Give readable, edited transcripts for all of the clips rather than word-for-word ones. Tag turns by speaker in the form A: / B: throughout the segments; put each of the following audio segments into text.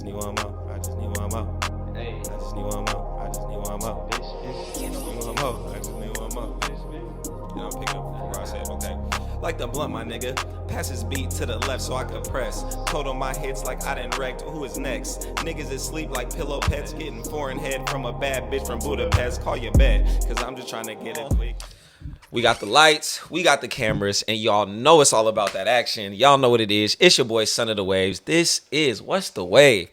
A: just need one more. I just need one more. Hey, I just need one more. I just need one more. I just need one more. I just need one more. You know, I'm picking up where I said, okay. Like the blunt, my nigga. Pass his beat to the left so I could press. Total my hits like I done wrecked. Who is next? Niggas is sleep like pillow pets. Getting foreign head from a bad bitch from Budapest. Call your bed, cause I'm just trying to get it quick. We got the lights, we got the cameras, and y'all know it's all about that action. Y'all know what it is. It's your boy, Son of the Waves. This is What's the Wave?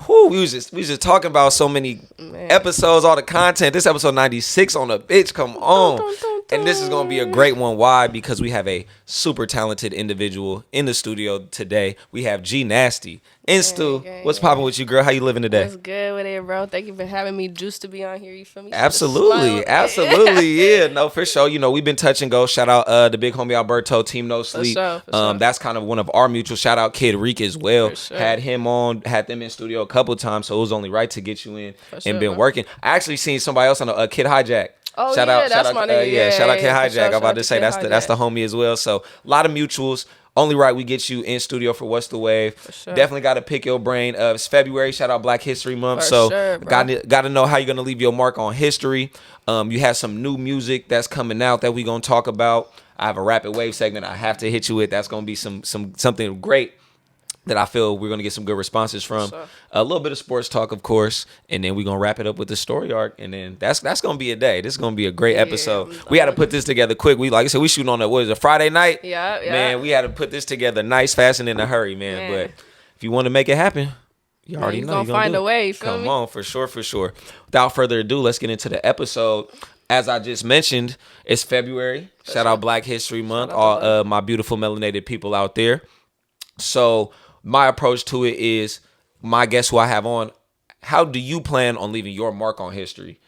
A: Whew, we was just talking about so many episodes, all the content. This episode 96 on the bitch. Come on. And this is going to be a great one. Why? Because we have a super talented individual in the studio today. We have Gnastyy in Stu. What's popping with you, girl? How you living today?
B: What's good with it, bro? Thank you for having me. Juice to be on here. You feel me?
A: Absolutely. Yeah. No, for sure. You know, we've been touch and go. Shout out the big homie Alberto, Team No Sleep.
B: For sure.
A: That's kind of one of our mutual. Shout out Kid Reek as well.
B: Sure.
A: Had him on, had them in studio a couple times, so it was only right to get you in and been working. I actually seen somebody else on a Kid Hijack.
B: Oh, shout out,
A: my nigga. Shout out Kid Hijack. I'm about to say that's the homie as well. So a lot of mutuals. Only right we get you in studio for What's the Wave.
B: Sure.
A: Definitely got to pick your brain. It's February. Shout out Black History Month. Got to know how you're going to leave your mark on history. You have some new music that's coming out that we're going to talk about. I have a rapid wave segment I have to hit you with. That's going to be something great that I feel we're going to get some good responses from.
B: Sure.
A: A little bit of sports talk, of course, and then we're going to wrap it up with the story arc, and then that's going to be a day. This is going to be a great episode. We had to put this together quick. Like I said, we shooting on a Friday night?
B: Yeah.
A: Man, we had to put this together nice, fast, and in a hurry, man. But if you want to make it happen, you already know. You're
B: going to find a way.
A: Come on, for sure. Without further ado, let's get into the episode. As I just mentioned, it's February. Shout out Black History Month, all my beautiful melanated people out there. So my approach to it is, my guest who I have on, how do you plan on leaving your mark on history?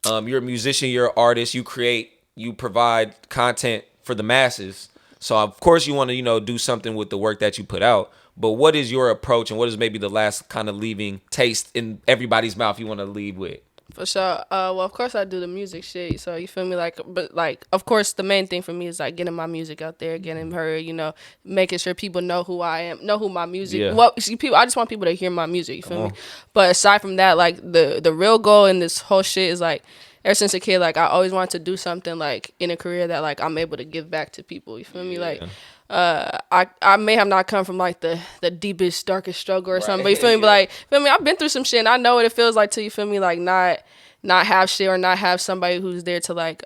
A: You're a musician, you're an artist, you create, you provide content for the masses. So of course you want to, do something with the work that you put out. But what is your approach, and what is maybe the last kind of leaving taste in everybody's mouth you want to leave with?
B: For sure. Well, of course I do the music shit. So you feel me? But of course the main thing for me is like getting my music out there, getting heard. Making sure people know who I am, know who my music.
A: Yeah.
B: Well, see, I just want people to hear my music. You feel me? But aside from that, like the real goal in this whole shit is like, ever since a kid, like I always wanted to do something like in a career that like I'm able to give back to people. You feel me? Like. I may have not come from like the deepest, darkest struggle or something, but you feel me? But like, feel me? I've been through some shit, and I know what it feels like to, you feel me? Like not have shit, or not have somebody who's there to like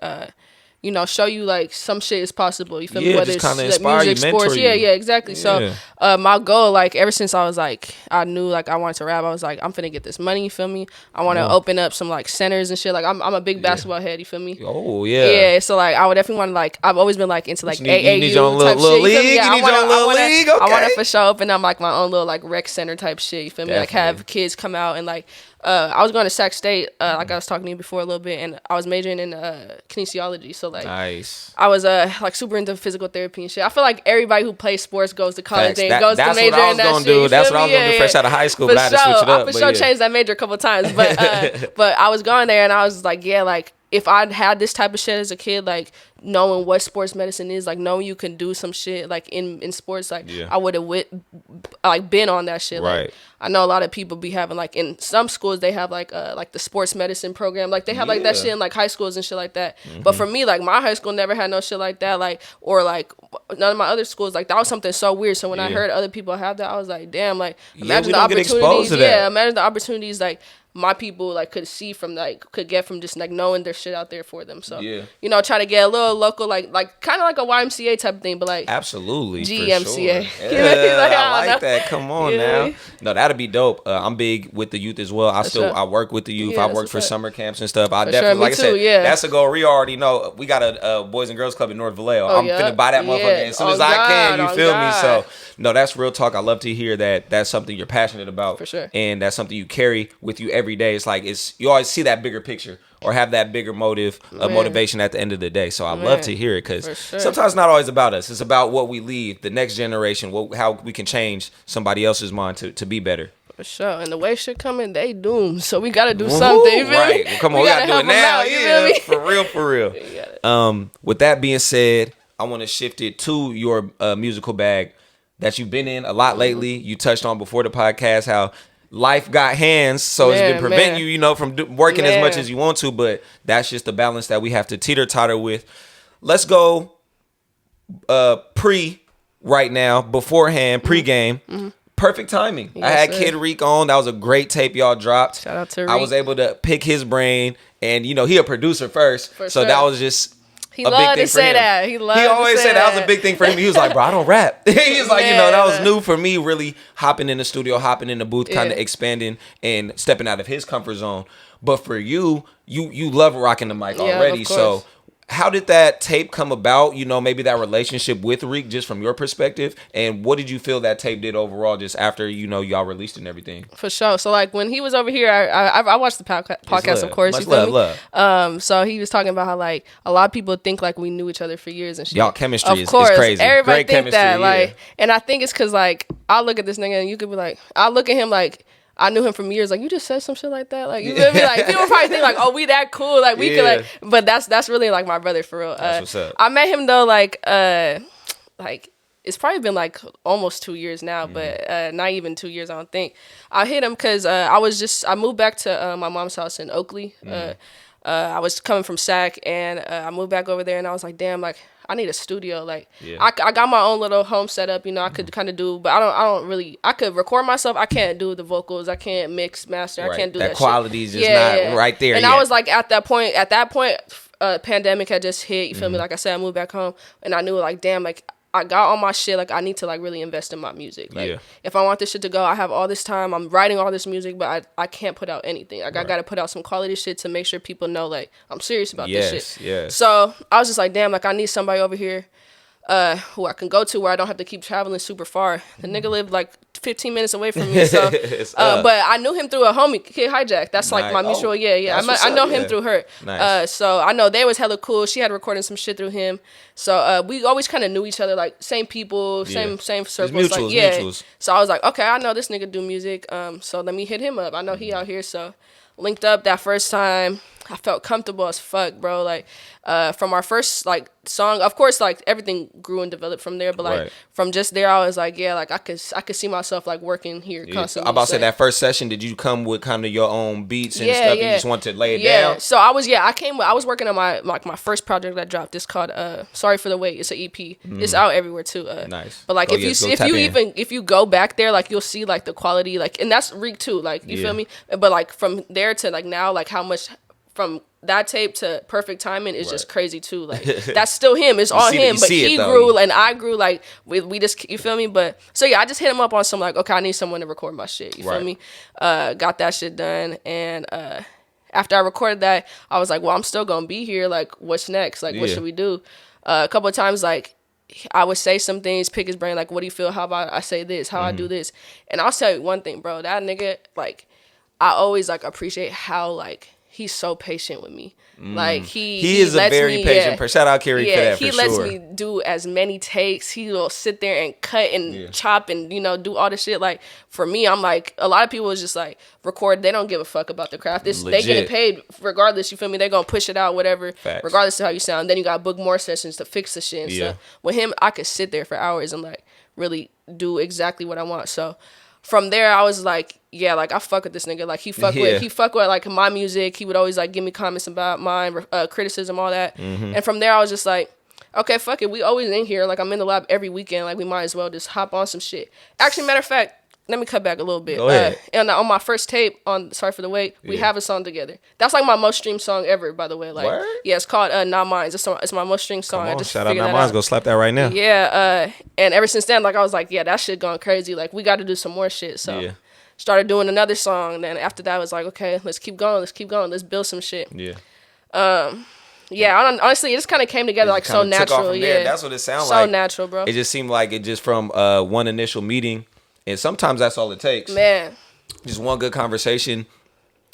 B: show you like some shit is possible. You feel me? Whether
A: just
B: it's
A: like, inspire
B: music,
A: you,
B: sports,
A: mentor you.
B: Exactly. So my goal, like ever since I was like, I knew like I wanted to rap. I was like, I'm finna get this money. You feel me? I want to open up some like centers and shit. Like I'm a big basketball head. You feel me?
A: Oh yeah.
B: Yeah. So like I would definitely want to like, I've always been like into like AAU
A: you need your own
B: type
A: little
B: shit.
A: league.
B: Yeah,
A: you need your own little league. Okay.
B: I want to for sure open up like my own little like rec center type shit. You feel me? Like have kids come out and like. I was going to Sac State, like I was talking to you before a little bit, and I was majoring in kinesiology. So like,
A: nice.
B: I was like super into physical therapy and shit. I feel like everybody who plays sports goes to college and goes to major in that shit.
A: That's what I was gonna do fresh out of high school, but I had to switch it up.
B: I for sure changed that major a couple of times, but I was going there and I was like, yeah, like if I'd had this type of shit as a kid, like knowing what sports medicine is, like knowing you can do some shit like in sports, like I would have been on that shit.
A: Right.
B: Like, I know a lot of people be having like in some schools they have like the sports medicine program, like they have like that shit in like high schools and shit like that. But for me, like my high school never had no shit like that, like or like none of my other schools, like that was something so weird. So when I heard other people have that, I was like, damn, like imagine the opportunities. Imagine the opportunities like my people like could get from just like knowing their shit out there for them. So try to get a little local like kind of like a YMCA type of thing, but like
A: absolutely
B: GMCA.
A: For sure. I like that. Come on now. No, that'd be dope. I'm big with the youth as well. I work with the youth. I work for summer camps and stuff. I definitely like I said, that's a goal. We already know we got a Boys and Girls Club in North Vallejo. I'm finna buy that motherfucker as soon as I can. You feel me? So no, that's real talk. I love to hear that. That's something you're passionate about,
B: for sure,
A: and that's something you carry with you every day. It's like you always see that bigger picture or have that bigger motivation at the end of the day. So I love to hear it because sometimes it's not always about us. It's about what we leave, the next generation, how we can change somebody else's mind to be better.
B: For sure. And the way shit coming, they doomed. So we got to do something. You feel
A: right.
B: me?
A: Well, come on, we got to do it now. Yeah, for real. With that being said, I want to shift it to your musical bag that you've been in a lot lately. You touched on before the podcast how life got hands, so it's been preventing you, from working as much as you want to. But that's just the balance that we have to teeter-totter with. Let's go right now, beforehand, pregame. Perfect timing. Yes, I had Kid Reek on. That was a great tape y'all dropped.
B: Shout out to Reek.
A: I was able to pick his brain, and he a producer first, so that was just
B: he loved to say that. He
A: always said that was a big thing for him. He was like, bro, I don't rap. He was like, that was new for me, really hopping in the studio, hopping in the booth, kind of expanding and stepping out of his comfort zone. But for you love rocking the mic already, so how did that tape come about? Maybe that relationship with Reek, just from your perspective, and what did you feel that tape did overall, just after y'all released and everything?
B: For sure. So like when he was over here, I watched the podcast, of course.
A: Much love.
B: So he was talking about how like a lot of people think like we knew each other for years and shit.
A: Y'all chemistry is
B: course,
A: crazy.
B: Everybody
A: Great
B: think that like, and I think it's because like I look at this nigga and you could be like, I look at him like, I knew him from years. Like, you just said some shit like that. Like, you feel me? Like, people probably think like, oh, we that cool. Like, we could like, but that's really like my brother for real.
A: That's what's up.
B: I met him though, like it's probably been like almost 2 years now, but not even 2 years, I don't think. I hit him because I moved back to my mom's house in Oakley. I was coming from SAC, and I moved back over there, and I was like, damn, like, I need a studio. Like, I got my own little home setup, I could kind of do, but I don't really, I could record myself. I can't do the vocals. I can't mix, master. I can't do that
A: quality
B: shit.
A: is just not right there
B: and
A: yet.
B: I was like, at that point, pandemic had just hit, you feel me? Like I said, I moved back home, and I knew like, damn, like, I got all my shit. Like, I need to like really invest in my music. Like, if I want this shit to go, I have all this time. I'm writing all this music, but I can't put out anything. Like, I got to put out some quality shit to make sure people know like I'm serious about this shit.
A: Yes.
B: So I was just like, damn, like I need somebody over here who I can go to where I don't have to keep traveling super far. The nigga lived like 15 minutes away from me. So, but I knew him through a homie, Kid Hijack. That's like my mutual. I know him through her.
A: Nice.
B: So I know they was hella cool. She had recorded some shit through him. So we always kind of knew each other, like same people, same circles.
A: Mutuals.
B: So I was like, okay, I know this nigga do music. So let me hit him up. I know he out here. So linked up that first time. I felt comfortable as fuck, bro. Like, from our first like song, of course, like everything grew and developed from there. But like from just there, I was like, yeah, like I could see myself like working here constantly.
A: I'm about to say that first session, did you come with kind of your own beats and stuff? You just wanted to lay it down?
B: So I was working on my first project that dropped. It's called Sorry for the Wait. It's an EP. It's out everywhere too.
A: Nice.
B: But like if you go back there, like you'll see like the quality, like, and that's Reek too. Like, you feel me? But like from there to like now, like how much from that tape to Perfect Timing is just crazy too. Like, that's still him. It's all him. But he grew and I grew. Like, we just, you feel me? But so yeah, I just hit him up on some like, okay, I need someone to record my shit. You feel me? Got that shit done. And after I recorded that, I was like, well, I'm still gonna be here. Like, what's next? Like, what should we do? A couple of times, like, I would say some things, pick his brain, like, what do you feel? How about I say this? How I do this? And I'll tell you one thing, bro. That nigga, like, I always like appreciate how like he's so patient with me. Like he
A: is a very patient person. Shout out Kerry for that.
B: He lets me do as many takes. He will sit there and cut and chop and do all this shit. Like, for me, I'm like, a lot of people is just like record. They don't give a fuck about the craft. They get paid regardless. You feel me? They're gonna push it out, whatever.
A: Facts.
B: Regardless of how you sound. Then you gotta book more sessions to fix the shit and stuff. With him, I could sit there for hours and like really do exactly what I want. So from there, I was like, yeah, like I fuck with this nigga. Like he fuck with like my music. He would always like give me comments about mine, criticism, all that. And from there, I was just like, okay, fuck it. We always in here. Like, I'm in the lab every weekend. Like, we might as well just hop on some shit. Actually, matter of fact, let me cut back a little bit.
A: Go ahead.
B: And on my first tape on Sorry for the Wait, we have a song together. That's like my most streamed song ever, by the way. Like,
A: word?
B: Yeah, it's called Not Mine. It's my most streamed song.
A: Come on,
B: I just
A: shout out Not Mine. Go slap that right now.
B: Yeah. And ever since then, like, I was like, yeah, that shit going crazy. Like, we got to do some more shit. So started doing another song. Then after that, I was like, okay, let's keep going. Let's build some shit. Yeah, honestly, it just kind of came together like so natural. Yeah,
A: that's what it sounded like.
B: So natural, bro.
A: It just seemed like it just from one initial meeting, and sometimes that's all it takes.
B: Man,
A: just one good conversation,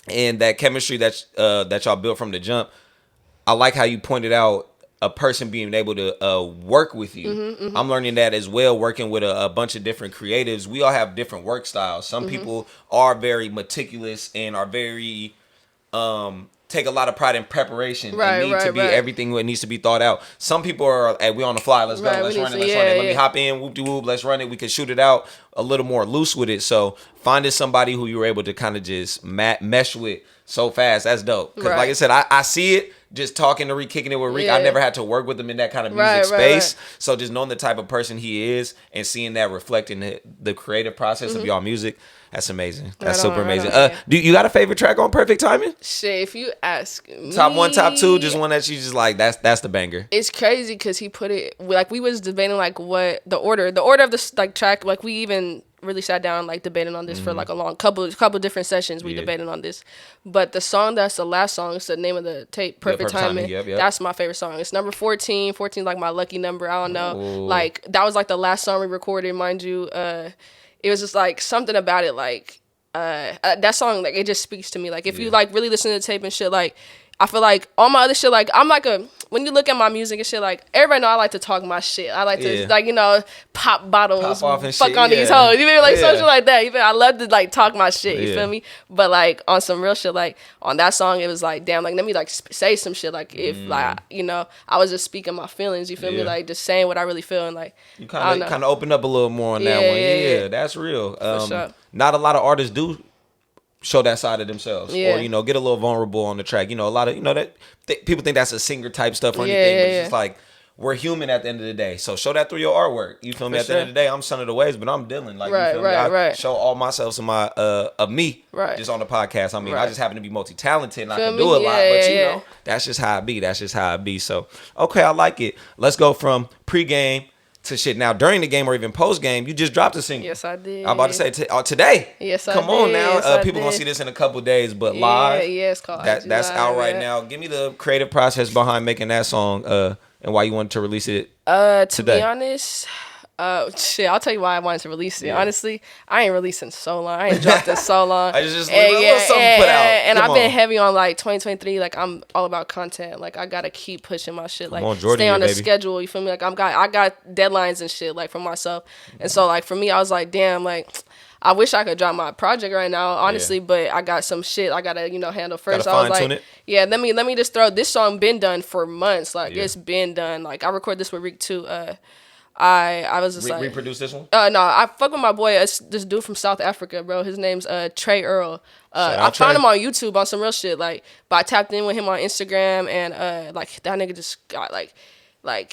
A: and that chemistry that y'all built from the jump. I like how you pointed out a person being able to work with you. I'm learning that as well, working with a bunch of different creatives. We all have different work styles. Some people are very meticulous and are very take a lot of pride in preparation and need to be everything that needs to be thought out. Some people are, hey, we on the fly, let's go, let's run it. Let me hop in, whoop de whoop, let's run it. We can shoot it out. a little more loose with it. So finding somebody who you were able to kind of just mesh with so fast, that's dope. Because like I said, I see it just talking to Reek, kicking it with Reek. I never had to work with him in that kind of music space. So just knowing the type of person he is and seeing that reflect in the creative process of y'all music, that's amazing. That's super amazing. Do you got a favorite track on Perfect Timing?
B: Shit, if you ask me,
A: top 1, top 2, just one that you just like. That's the banger.
B: It's crazy because he put it like we was debating like what the order of this like track. Like we even really sat down like debating on this for like a long couple different sessions. We debated on this, but the song that's the last song, it's the name of the tape, Perfect Timing. Yep. That's my favorite song. It's number 14. 14 like my lucky number. I don't know. Ooh. Like that was like the last song we recorded, mind you. It was just like something about it, like that song, like it just speaks to me. Like if you like really listen to the tape and shit, like I feel like all my other shit, like I'm like when you look at my music and shit, like everybody know I like to talk my shit. I like to like, you know, pop bottles, pop off and fuck shit, on these hoes. You feel me? Like something like that. You feel me? I love to like talk my shit. You feel me? But like on some real shit, like on that song, it was like, damn, like let me like say some shit. Like if like, you know, I was just speaking my feelings. You feel me? Like just saying what I really feel, and like
A: you kind of opened up a little more on that one. Yeah, that's real. For sure. Not a lot of artists do show that side of themselves, or you know, get a little vulnerable on the track. You know, a lot of, you know, that people think that's a singer type stuff or anything, but it's just like we're human at the end of the day. So show that through your artwork. You feel me? At the end of the day, I'm son of the waves, but I'm Dylan. Like you feel me? I show all myself some of me just on the podcast. I mean, I just happen to be multi talented and I can do a lot, but you know, that's just how I be. That's just how I be. So okay, I like it. Let's go from pregame to shit. Now, during the game or even post game, you just dropped a single.
B: Yes, I did.
A: I'm about to say today.
B: Yes, I did.
A: Come on now. People gonna see this in a couple days, but live.
B: Yeah, it's called
A: that's out right now. Give me the creative process behind making that song, and why you wanted to release it
B: today.
A: To
B: be honest, shit, I'll tell you why I wanted to release it. Honestly, I ain't released in so long. I ain't dropped in so long.
A: I just a little something put out.
B: And I've been heavy on like 2023. Like I'm all about content. Like I gotta keep pushing my shit. Like stay on the schedule. You feel me? Like I got deadlines and shit like for myself. And so like for me, I was like, damn, like I wish I could drop my project right now, honestly, but I got some shit I gotta, you know, handle first. I was like, let me just throw this song been done for months. Like it's been done. Like I recorded this with Reek too. I was just like
A: reproduce this one?
B: No, I fuck with my boy. It's this dude from South Africa, bro. His name's Trey Earl. I found him on YouTube on some real shit. Like, but I tapped in with him on Instagram, and like that nigga just got like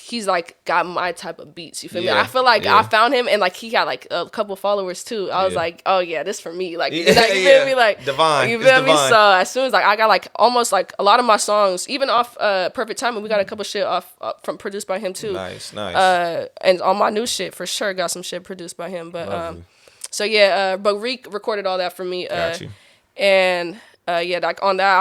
B: he's like got my type of beats. You feel me? I feel like I found him, and like he got like a couple followers too. I was like, oh yeah, this for me. Like, you feel me? Like
A: divine.
B: You feel me? So as soon as like I got like almost like a lot of my songs, even off Perfect Timing, we got a couple shit off from produced by him too.
A: Nice.
B: And on my new shit for sure got some shit produced by him. But so yeah, but Reek recorded all that for me. Got you. And like on that,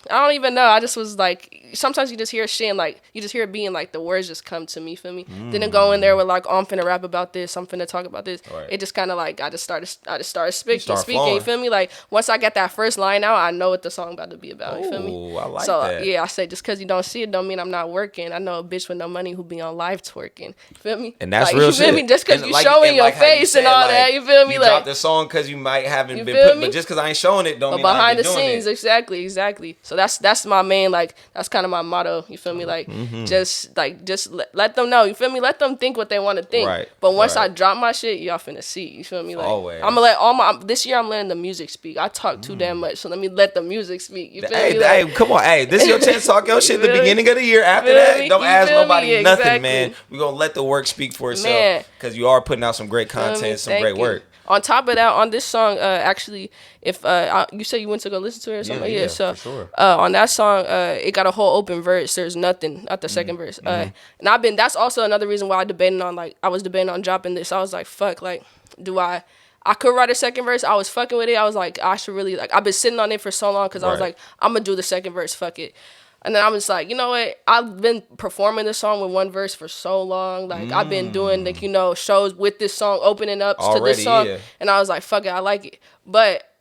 B: I don't even know. I just was like, sometimes you just hear shit and like, you just hear it being like, the words just come to me, feel me? Didn't go in there with like, oh, I'm finna rap about this, I'm finna talk about this. Right. It just kind of like, I just started speaking, you feel me? Like, once I get that first line out, I know what the song about to be about, you feel me?
A: I like that.
B: Yeah, I say, just because you don't see it don't mean I'm not working. I know a bitch with no money who be on live twerking, you feel me?
A: And that's
B: like,
A: real
B: you feel
A: shit.
B: me? Just because you showing your face and all that, you feel me?
A: You
B: like,
A: dropped the song because you might haven't been put, but just because I ain't showing it don't mean
B: behind
A: the
B: scenes, exactly. So that's my main, like, that's kind of my motto, you feel me? Like, just let them know, you feel me? Let them think what they want to think. Right. But once I drop my shit, y'all finna see, you feel me? Like, always. I'm gonna let this year I'm letting the music speak. I talk too damn much, so let me let the music speak. You feel me? Like,
A: hey, come on, hey, this is your chance to talk your shit at the beginning of the year. After that, don't ask nobody nothing, man. We're gonna let the work speak for itself, because you are putting out some great content, some great work.
B: On top of that, on this song, actually, if you said you went to go listen to it or something, so for sure. On that song, it got a whole open verse. There's nothing, not the second verse. And that's also another reason why I was debating on dropping this. I was like, fuck, like, I could write a second verse. I was fucking with it. I was like, I should really, like, I've been sitting on it for so long because I was like, I'm gonna do the second verse, fuck it. And then I was like, you know what? I've been performing this song with one verse for so long. Like, I've been doing, like, you know, shows with this song, opening up to this song. Yeah. And I was like, fuck it, I like it. But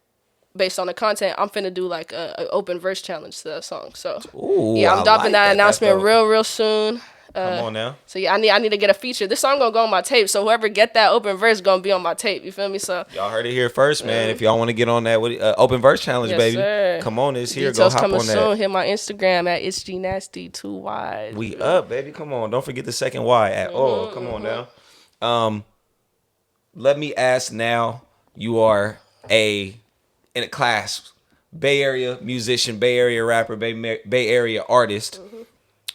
B: based on the content, I'm finna do, like, an open verse challenge to that song. So, I'm dropping that announcement real soon.
A: Come on now.
B: So yeah, I need to get a feature. This song gonna go on my tape. So whoever get that open verse gonna be on my tape. You feel me? So
A: y'all heard it here first, man. If y'all want to get on that with open verse challenge, baby, come on, it's here.
B: Details
A: go hop
B: coming
A: on that.
B: soon. Hit my Instagram at it's Gnastyy 2 Y's.
A: We up, baby. Come on, don't forget the second Y at all. Come on now. let me ask now. You are in a class, Bay Area musician, Bay Area rapper, Bay Area artist,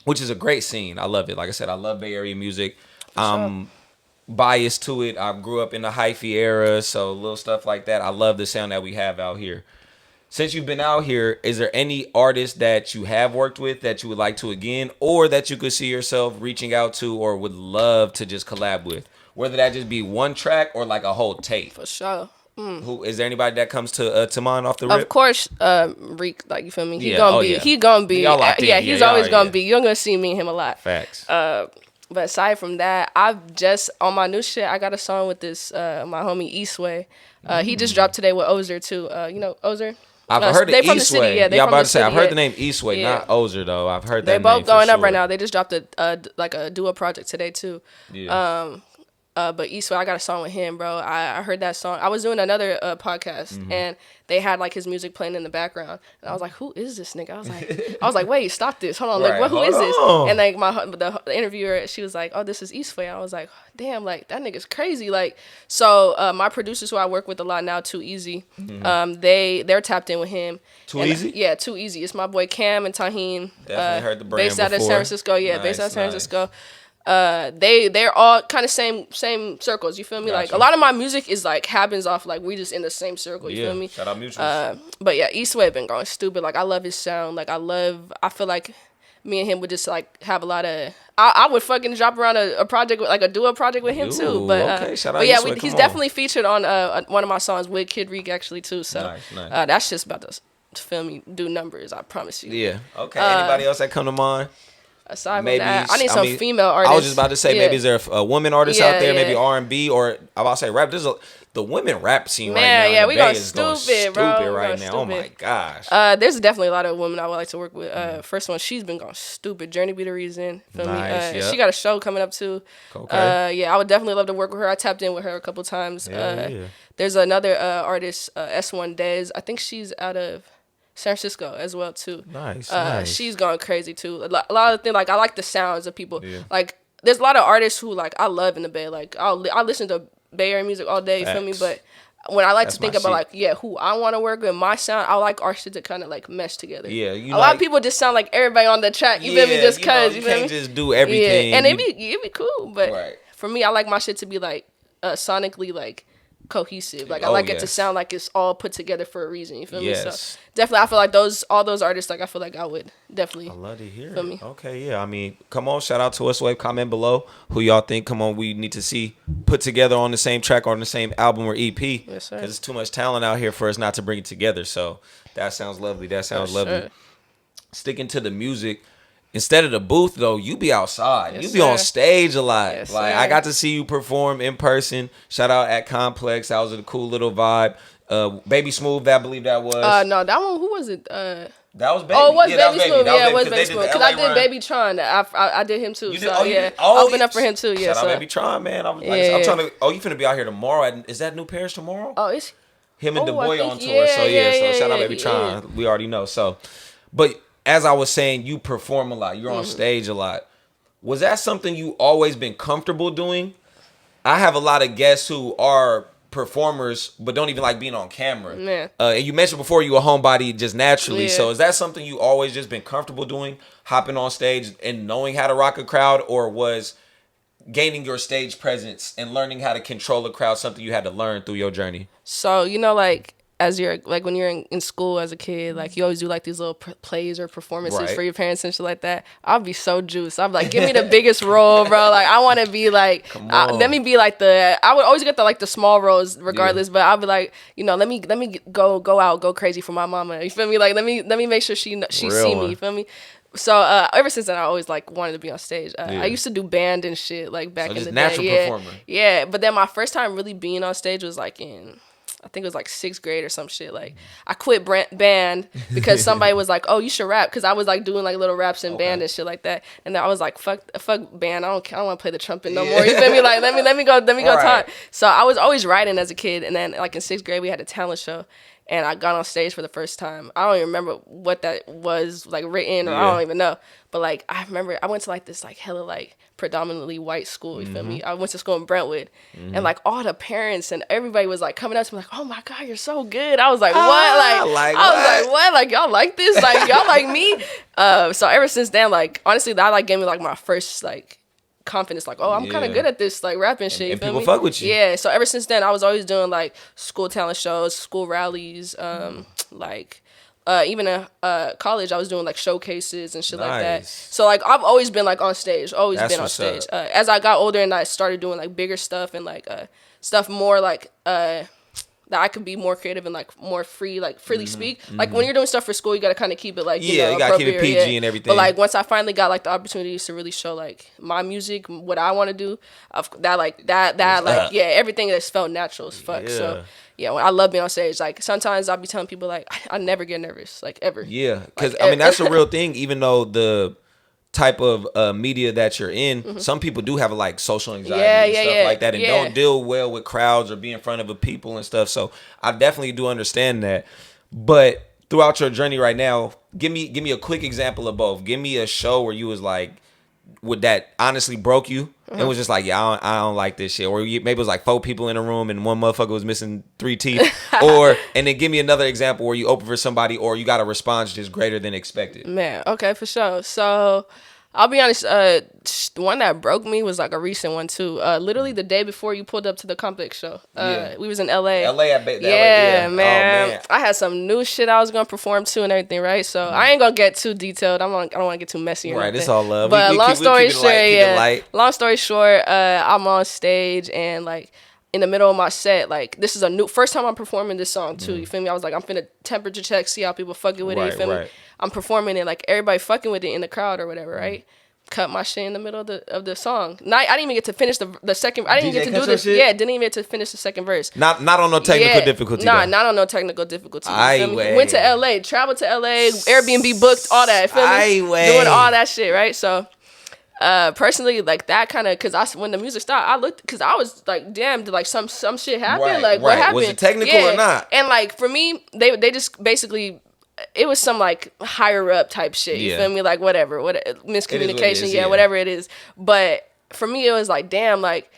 A: which is a great scene. I love it. Like I said, I love Bay Area music. I'm biased to it. I grew up in the hyphy era, so little stuff like that. I love the sound that we have out here. Since you've been out here, is there any artist that you have worked with that you would like to again, or that you could see yourself reaching out to or would love to just collab with? Whether that just be one track or like a whole tape.
B: For sure.
A: Who is there anybody that comes to mind off the rip?
B: Of course, Reek, like you feel me? He
A: He's
B: always gonna be. You're gonna see me and him a lot.
A: Facts.
B: But aside from that, I've just on my new shit. I got a song with this my homie Eastway. He just dropped today with Ozer too. You know Ozer?
A: I've heard of
B: from
A: Eastway.
B: The city. Yeah,
A: I'm about to say I've heard the name Eastway, not Ozer though. I've heard that.
B: They both
A: name
B: going
A: for
B: up
A: sure.
B: right now. They just dropped a duo project today too.
A: Yeah.
B: But Eastway, I got a song with him, bro. I heard that song. I was doing another podcast, and they had like his music playing in the background, and I was like, "Who is this nigga?" I was like, "Wait, stop this! Hold on, like, who is this?" And like the interviewer, she was like, "Oh, this is Eastway." I was like, "Damn, like that nigga's crazy." Like, so my producers who I work with a lot now, Too Easy, they're tapped in with him.
A: Too Easy?
B: Yeah, Too Easy. It's my boy Cam and Taheen.
A: Definitely heard the brand
B: based out of
A: before.
B: San Francisco. Yeah, based out of San Francisco. They're all kind of same circles, you feel me?
A: Gotcha.
B: Like a lot of my music is like happens off like we just in the same circle, you feel me?
A: Shout out mutuals.
B: But yeah, Eastway been going stupid. Like I love his sound. Like I feel like me and him would just like have a lot of I would fucking drop around a project with like a duo project with him too. But
A: okay. Shout out
B: but yeah,
A: Eastway,
B: he's definitely featured on one of my songs with Kid Reek actually too. So
A: nice.
B: That's just about to feel me do numbers, I promise you.
A: Yeah. Okay. Anybody else that come to mind?
B: Aside from that, I need some female artists.
A: I was just about to say, maybe is there a woman artist out there, maybe R&B, or I'm about to say rap. The women rap scene right now.
B: Yeah, we going
A: stupid,
B: stupid, bro.
A: right now. Oh my gosh.
B: There's definitely a lot of women I would like to work with. First one, she's been going stupid. Journey Be the Reason. Feel me? She got a show coming up too.
A: Okay.
B: Yeah, I would definitely love to work with her. I tapped in with her a couple times. There's another artist, S1 Dez. I think she's out of San Francisco as well too.
A: Nice.
B: She's going crazy too. A lot of things, like I like the sounds of people. Like there's a lot of artists who like I love in the Bay. Like I listen to Bay Area music all day. You feel me? But when I like to think about like who I want to work with, my sound, I like our shit to kind of like mesh together. Yeah, a lot of people just sound like everybody on the track. You feel me? Just cause you can't
A: just do everything.
B: Yeah. And it'd be cool. But for me, I like my shit to be like sonically like cohesive. Like I like it to sound like it's all put together for a reason. You feel me? So definitely, I feel like all those artists. Like I feel like I would definitely.
A: I love to hear
B: it. Me?
A: Okay, yeah. I mean, come on, shout out to us. Wave, comment below who y'all think. Come on, we need to see put together on the same track or on the same album or EP.
B: Yes, sir.
A: Because it's too much talent out here for us not to bring it together. So that sounds lovely. Lovely. Sticking to the music. Instead of the booth, though, you be outside.
B: Yes,
A: you be on stage a lot.
B: Yes,
A: like I got to see you perform in person. Shout out at Complex. That was a cool little vibe. Baby Smooth, I believe that was.
B: No, that one. Who was it?
A: That was Baby.
B: Oh, it was
A: yeah,
B: Baby Smooth. Yeah, it was Baby Smooth. Because I did
A: run.
B: Baby Tron. I did him too.
A: You
B: so
A: did?
B: I opened up for him too. Yeah,
A: Shout out Baby Tron, man. I'm trying to. Oh, you finna be out here tomorrow? Is that New Paris tomorrow?
B: Oh, it's
A: him and the boy on tour. So shout out Baby Tron. We already know. So, but. As I was saying, you perform a lot. You're on stage a lot. Was that something you always been comfortable doing? I have a lot of guests who are performers but don't even like being on camera.
B: Yeah.
A: And you mentioned before you were a homebody just naturally. Yeah. So is that something you always just been comfortable doing, hopping on stage and knowing how to rock a crowd, or was gaining your stage presence and learning how to control a crowd something you had to learn through your journey?
B: So, like, as you're like when you're in school as a kid, like you always do like these little plays or performances for your parents and shit like that. I'll be so juiced. I'm like, give me the biggest role, bro. Like I want to be like, let me be like I would always get the small roles regardless, but I'll be like, let me go out, go crazy for my mama. You feel me? Like let me make sure she see me. You feel me? So ever since then, I always like wanted to be on stage. I used to do band and shit like back in the day.
A: Natural performer.
B: Yeah, but then my first time really being on stage was like I think it was like 6th grade or some shit. Like I quit band because somebody was like, "Oh, you should rap," because I was like doing like little raps in band and shit like that. And then I was like, "Fuck band. I don't want to play the trumpet no more." You feel me? Like let me go talk. So I was always writing as a kid, and then like in 6th grade we had a talent show. and I got on stage for the first time. I don't even remember what that was like written, or I don't even know. But like I remember I went to like this like hella like predominantly white school. You feel me? I went to school in Brentwood, and like all the parents and everybody was like coming up to me like, "Oh my God, you're so good." I was like, "What?" I was like, "What? Like y'all like this? Like y'all like me?" So ever since then, like honestly, that like gave me like my first like confidence, like, oh, I'm kind of good at this like rapping shit.
A: And people fuck with you.
B: Yeah. So ever since then, I was always doing like school talent shows, school rallies, like. Even in college, I was doing like showcases and shit like that. So like I've always been like on stage, been on stage. As I got older and I started doing like bigger stuff and like stuff more like that I could be more creative and like more free, like freely speak. Like when you're doing stuff for school, you gotta kind of keep it like you
A: gotta keep it PG and everything.
B: But like once I finally got like the opportunities to really show like my music, what I want to do, everything that's felt natural as fuck. So. Yeah, I love being on stage. Like sometimes I'll be telling people like I never get nervous, like ever. Yeah,
A: because like, I mean that's a real thing. Even though the type of media that you're in, some people do have like social anxiety and stuff like that, and don't deal well with crowds or be in front of a people and stuff. So I definitely do understand that. But throughout your journey right now, give me a quick example of both. Give me a show where you was like, would that honestly broke you? It was just like, yeah, I don't like this shit. Or maybe it was like 4 people in a room and one motherfucker was missing 3 teeth. And then give me another example where you open for somebody or you got a response just greater than expected.
B: Man, okay, for sure. So I'll be honest, the one that broke me was like a recent one too. Literally the day before you pulled up to the Complex show. We was in LA.
A: Yeah,
B: man.
A: Oh, man.
B: I had some new shit I was gonna perform to and everything, right? So I ain't gonna get too detailed. I don't want to get too messy.
A: Right, it's all love.
B: But long story short, I'm on stage and like in the middle of my set, like this is first time I'm performing this song too. You feel me? I was like, I'm finna temperature check, see how people fucking with it. You feel me? I'm performing it, like everybody fucking with it in the crowd or whatever, right? Cut my shit in the middle of the song. I didn't even get to finish the second. I didn't even get to do this. Yeah, didn't even get to finish the second verse.
A: Not on no technical difficulty.
B: Nah, not on no technical difficulty. Went to LA, traveled to LA, Airbnb booked, all that. Feel me? Doing all that shit, right? So. Personally, like that kind of, cause when the music started, I looked, cause I was like, damn, did like some shit happen? What happened?
A: Was it technical or not?
B: And like for me, they just basically, it was some like higher up type shit. You feel me? Like whatever, miscommunication, whatever it is. But for me, it was like, damn, like.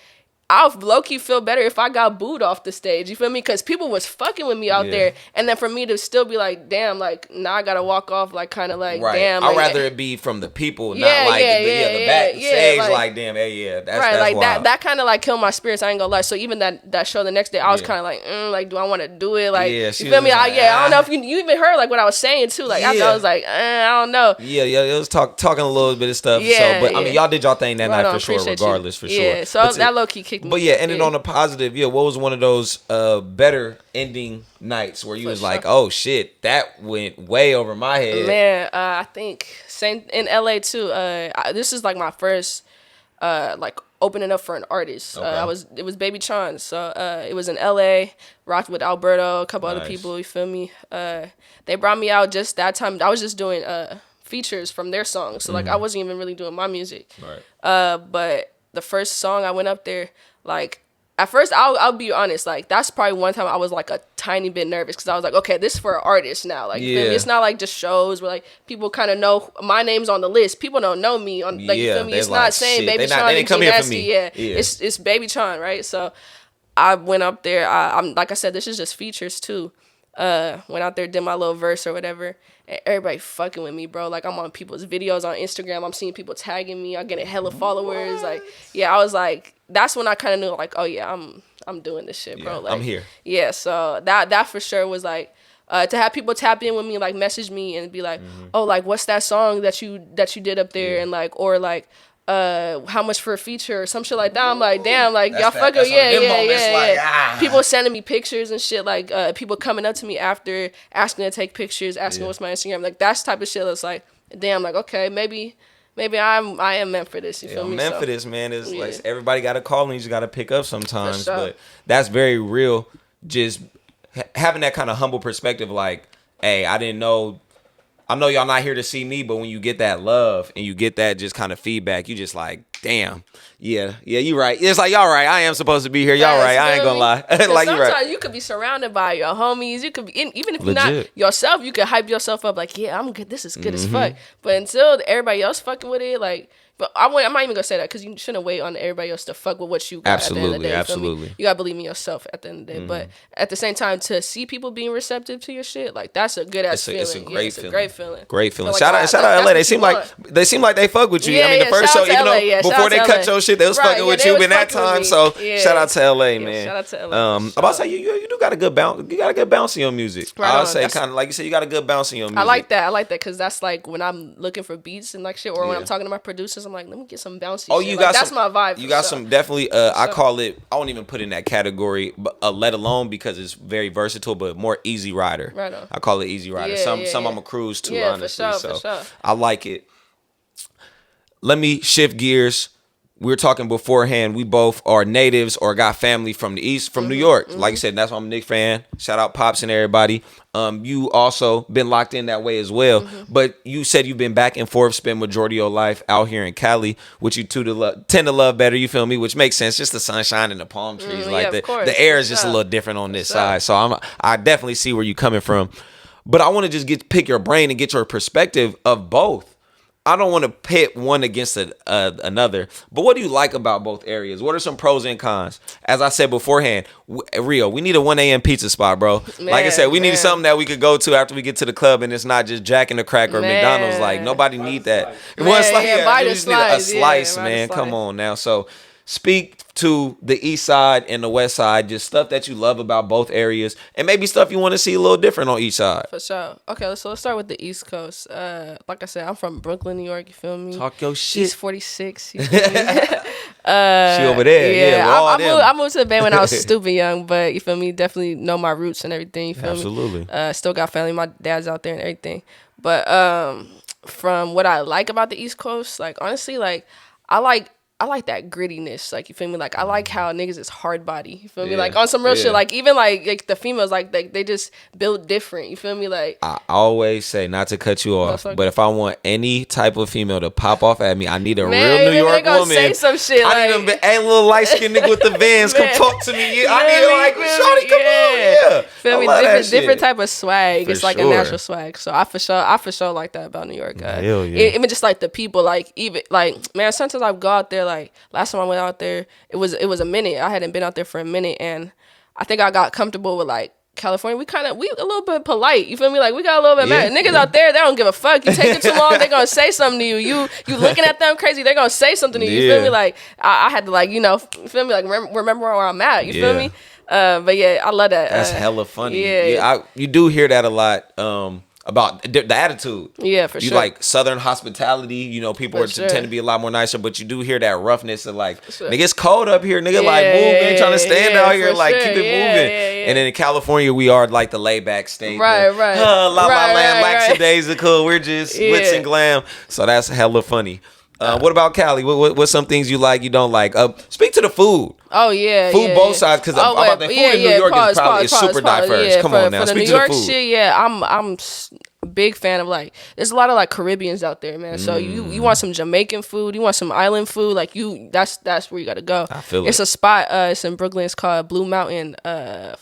B: I'll low-key feel better if I got booed off the stage. You feel me? Because people was fucking with me out there. And then for me to still be like, damn, like, now I got to walk off, like, kind of like, damn.
A: I'd rather it be from the people, not like the backstage, like, damn, that's
B: like
A: wild.
B: that kind of, like, killed my spirits. I ain't gonna lie. So even that show the next day, I was kind of like, do I want to do it? Like, you feel me? I don't know if you even heard, like, what I was saying, too. Like, after I was like, I don't know.
A: It was talking a little bit of stuff. So, but, I mean, y'all did y'all thing that night for sure, regardless, for sure.
B: Yeah, so that low-key kicked me.
A: But yeah, ended on a positive. Yeah, what was one of those better ending nights where you was like, oh shit, that went way over my head?
B: Man, I think same in LA too. This is like my first like opening up for an artist. It was Baby Chon. So it was in LA, rocked with Alberto, a couple other people, you feel me? They brought me out just that time. I was just doing features from their songs. So like I wasn't even really doing my music. But the first song I went up there, like at first, I'll be honest, like, that's probably one time I was, like, a tiny bit nervous, because I was like, okay, this is for an artist now, like, you feel me? It's not, like, just shows where, like, people kind of know my name's on the list. People don't know me, on, like, you feel me? It's like, not saying Baby Chon and Gnastyy, it's Baby Chon, right? So, I went up there, I'm like I said, this is just features, too. Went out there, did my little verse or whatever, and everybody fucking with me, bro. Like, I'm on people's videos on Instagram, I'm seeing people tagging me, I'm getting hella followers, like, I was like, that's when I kind of knew, like, oh yeah, I'm doing this shit, bro. Like,
A: I'm here.
B: Yeah, so that for sure was like, to have people tap in with me, like message me and be like, oh, like, what's that song that you did up there, and like, or like, how much for a feature or some shit like that. I'm like, damn, like, y'all fucking, yeah. People sending me pictures and shit, like, people coming up to me after, asking to take pictures, asking what's my Instagram, like, that's type of shit that's like, damn, like, okay, maybe I am meant for this. You feel me?
A: Meant for this, man. It's like everybody got a call and you just got to pick up sometimes. Sure. But that's very real. Just having that kind of humble perspective, like, hey, I didn't know I know y'all not here to see me, but when you get that love and you get that just kind of feedback, you just like, damn, yeah, you right. It's like, y'all right. I am supposed to be here. Y'all right. I ain't gonna lie. Like, you right.
B: Sometimes you could be surrounded by your homies. You could be, even if you're
A: Legit.
B: not yourself, you could hype yourself up like, yeah, I'm good. This is good as fuck. But until everybody else fucking with it, like, but I'm not even gonna say that because you shouldn't wait on everybody else to fuck with what you got.
A: Absolutely,
B: at the end of the day,
A: absolutely.
B: You gotta believe in yourself at the end of the day. But at the same time, to see people being receptive to your shit, like that's a good ass feeling.
A: It's a great feeling.
B: Great feeling.
A: Like, shout out LA. They seem like they fuck with you. I mean, the first show, even though before they cut your shit, they was fucking with you in that time. So shout out to LA, man.
B: Shout out to LA.
A: I'm about to say you do got a good bounce. You got a good bounce in your music. I would say kind of like you said, you got a good bounce in your music.
B: I like that because that's like when I'm looking for beats and like shit, or when I'm talking to my producers, I'm like, let me get some bouncy.
A: Oh,
B: shit.
A: you
B: Like,
A: got
B: that's
A: some,
B: my vibe.
A: You got some definitely. I call it. I won't even put it in that category, but let alone because it's very versatile, but more easy rider.
B: Right on.
A: I call it easy rider. Some I'm a cruise too, honestly.
B: For sure.
A: I like it. Let me shift gears. We were talking beforehand. We both are natives or got family from the East, from New York. Like you said, that's why I'm a Nick fan. Shout out Pops and everybody. You also been locked in that way as well. But you said you've been back and forth, spend majority of your life out here in Cali, which you tend to love better. You feel me? Which makes sense. Just the sunshine and the palm trees, like the air is just a little different on this side. So I definitely see where you're coming from. But I want to just pick your brain and get your perspective of both. I don't want to pit one against another, but what do you like about both areas? What are some pros and cons? As I said beforehand, Rio, we need a 1 a.m. pizza spot, bro. Like I said, we need something that we could go to after we get to the club, and it's not just Jack in the Crack or McDonald's. Like, nobody need that.
B: We
A: just need a slice, man. Come on now. So speak to the east side and the west side, just stuff that you love about both areas, and maybe stuff you want to see a little different on each side.
B: For sure. Okay, so let's start with the East Coast. Like I said, I'm from Brooklyn, New York. You feel me?
A: Talk your shit.
B: East 46. You feel me?
A: She over there.
B: I moved to the Bay when I was stupid young, but you feel me? Definitely know my roots and everything. You feel
A: Absolutely.
B: me? Still got family. My dad's out there and everything. But from what I like about the East Coast, like honestly, like I like that grittiness, like you feel me? Like I like how niggas is hard body. You feel me? Like on some real shit. Like even like the females, like they just build different. You feel me? Like
A: I always say, not to cut you off, but if I want any type of female to pop off at me, I need a real New York woman.
B: Say some shit.
A: I need a little light skinned nigga with the Vans. Come talk to me. I need shawty, come on. Yeah.
B: Feel me? Different type of swag. It's like a natural swag. So I for sure like that about New York.
A: Hell yeah.
B: Even just like the people, like even like man, sometimes I go out there. Like last time I went out there, it was a minute. I hadn't been out there for a minute, and I think I got comfortable with like California. We a little bit polite. You feel me? Like we got a little bit mad. Niggas out there, they don't give a fuck. You take it too long, they gonna say something to you. You looking at them crazy, they gonna say something to you. You feel me? Like I had to like you feel me? Like remember where I'm at. You feel me? But yeah, I love that.
A: That's hella funny. You do hear that a lot. About the attitude.
B: Yeah, for sure.
A: You like Southern hospitality. People tend to be a lot more nicer, but you do hear that roughness of like, nigga, it's cold up here. Nigga, like, move. Ain't trying to stand out here. Like, keep it moving. And then in California, we are like the laid back state.
B: Right.
A: Lackadaisical. We're just glitz and glam. So that's hella funny. What about Cali? What's some things you like, you don't like? Speak to the food.
B: Oh yeah,
A: food both sides, because about the food in New York is super diverse. Come on now, speak to the food.
B: Shit, I'm a big fan of like. There's a lot of like Caribbeans out there, man. So you want some Jamaican food, you want some island food, like that's where you gotta go.
A: I feel it.
B: It's a spot. It's in Brooklyn. It's called Blue Mountain. I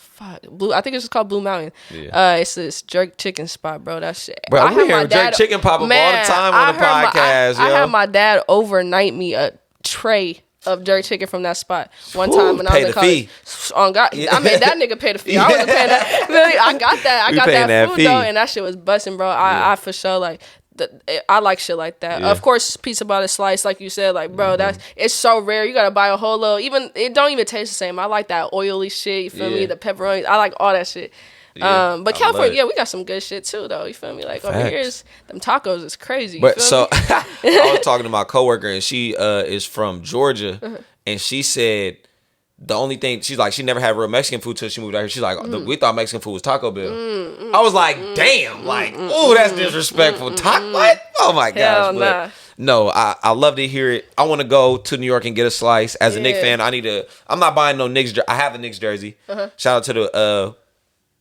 B: think it's just called Blue Mountain. Yeah. It's this jerk chicken spot, bro. That shit.
A: Bro, we hear jerk chicken pop up all the time on the podcast.
B: I had my dad overnight me a tray of jerk chicken from that spot one time when I was in college. On God, I made that nigga pay the fee. I wasn't paying that. Really, I got that food though, and that shit was busting, bro. I for sure like. I like shit like that. Of course, pizza by the slice, like you said, like bro, it's so rare. You gotta buy a whole little. It don't even taste the same. I like that oily shit. You feel me? The pepperoni. I like all that shit. But California, we got some good shit too, though. You feel me? Like over here, them tacos is crazy.
A: But so I was talking to my coworker, and she is from Georgia, and she said the only thing she's like, she never had real Mexican food till she moved out here. She's like, we thought Mexican food was Taco Bell. I was like, damn, like, ooh, that's disrespectful. What? Oh my gosh. But no, I love to hear it. I want to go to New York and get a slice. As a Knicks fan, I'm not buying no Knicks. I have a Knicks jersey. Shout out to the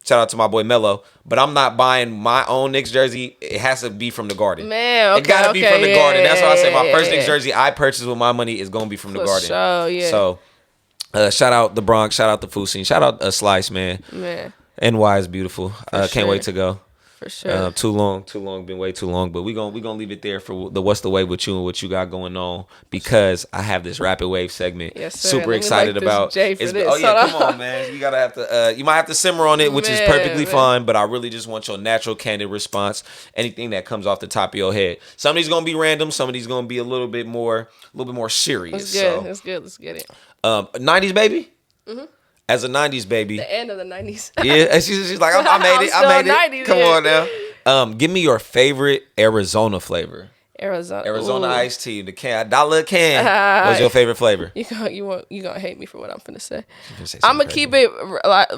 A: Shout out to my boy Mello. But I'm not buying my own Knicks jersey. It has to be from the Garden.
B: Man, okay,
A: it gotta be from the
B: yeah,
A: Garden. That's why I say my first
B: yeah.
A: Knicks jersey I purchased with my money is gonna be from the Garden.
B: Sure, yeah.
A: So, shout out the Bronx. Shout out the food scene. Shout out Slice, man.
B: Man,
A: NY is beautiful. Can't wait to go.
B: For sure.
A: Too long, been way too long. But we gonna leave it there for the what's the way with you and what you got going on, because I have this rapid wave segment.
B: Yes, sir.
A: Super excited about. Oh yeah, come on, man. You gotta have to. You might have to simmer on it, which is perfectly fine. But I really just want your natural, candid response. Anything that comes off the top of your head. Some of these gonna be random. Some of these gonna be a little bit more serious.
B: That's good. Let's get it.
A: 90s baby. Mm-hmm. As a 90s baby.
B: The end of the 90s.
A: Yeah, she's like, I made it. I made it. Come on now. Give me your favorite Arizona flavor. Arizona iced tea. The can, $1 can. What's your favorite flavor?
B: You gonna hate me for what I'm finna say. I'm gonna keep it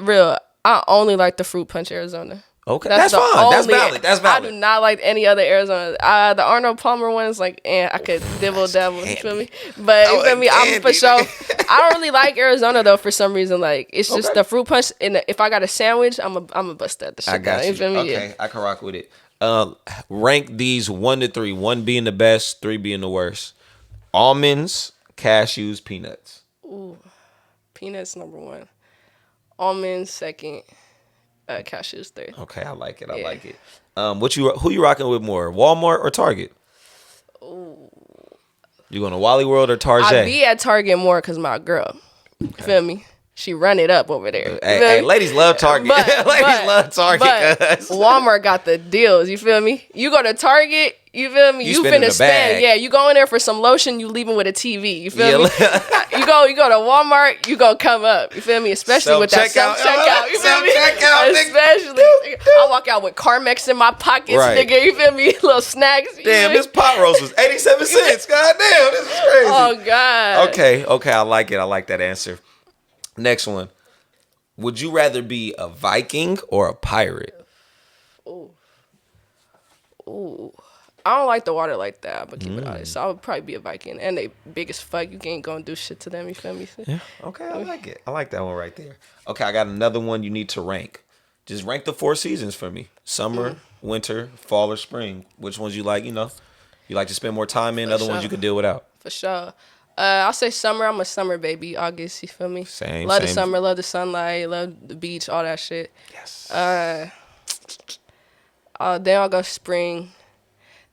B: real. I only like the fruit punch Arizona.
A: Okay, that's fine. That's valid.
B: I do not like any other Arizona. The Arnold Palmer one is like, I could dibble dabble. You feel me? But you feel me? I'm for sure. I don't really like Arizona though for some reason. Like it's just the fruit punch. And if I got a sandwich, I'm a bust that.
A: I got you. Feel me? Okay, yeah. I can rock with it. Rank these 1 to 3. 1 being the best, 3 being the worst. Almonds, cashews, peanuts.
B: Ooh, peanuts number 1. Almonds second. Cashews third.
A: Okay, I like it. I like it. Who you rocking with more, Walmart or Target?
B: Ooh.
A: You going to Wally World or Target?
B: I be at Target more because my girl. Okay. Feel me? She run it up over there.
A: Hey, ladies love Target. Ladies love Target.
B: But Walmart got the deals. You feel me? You go to Target. You feel me? You finna spend. Yeah, you go in there for some lotion. You leaving with a TV. You feel me? You go to Walmart. You go come up. You feel me? Especially with that self-checkout. You feel me? Especially, I walk out with Carmex in my pockets, nigga. You feel me? Little snacks.
A: Damn, this pot roast was 87 cents. God damn, this is crazy.
B: Oh God.
A: Okay, I like it. I like that answer. Next one. Would you rather be a Viking or a pirate?
B: Ooh. I don't like the water like that, but keep it honest. So I would probably be a Viking. And they big as fuck. You ain't gonna do shit to them, you feel me?
A: Yeah. Okay, I like it. I like that one right there. Okay, I got another one you need to rank. Just rank the 4 seasons for me. Summer, winter, fall, or spring. Which ones you like, you like to spend more time in, other ones you could deal without.
B: For sure. I'll say summer. I'm a summer baby. August, you feel me?
A: Same.
B: Love the summer, love the sunlight, love the beach, all that shit.
A: Yes.
B: Then I'll go spring.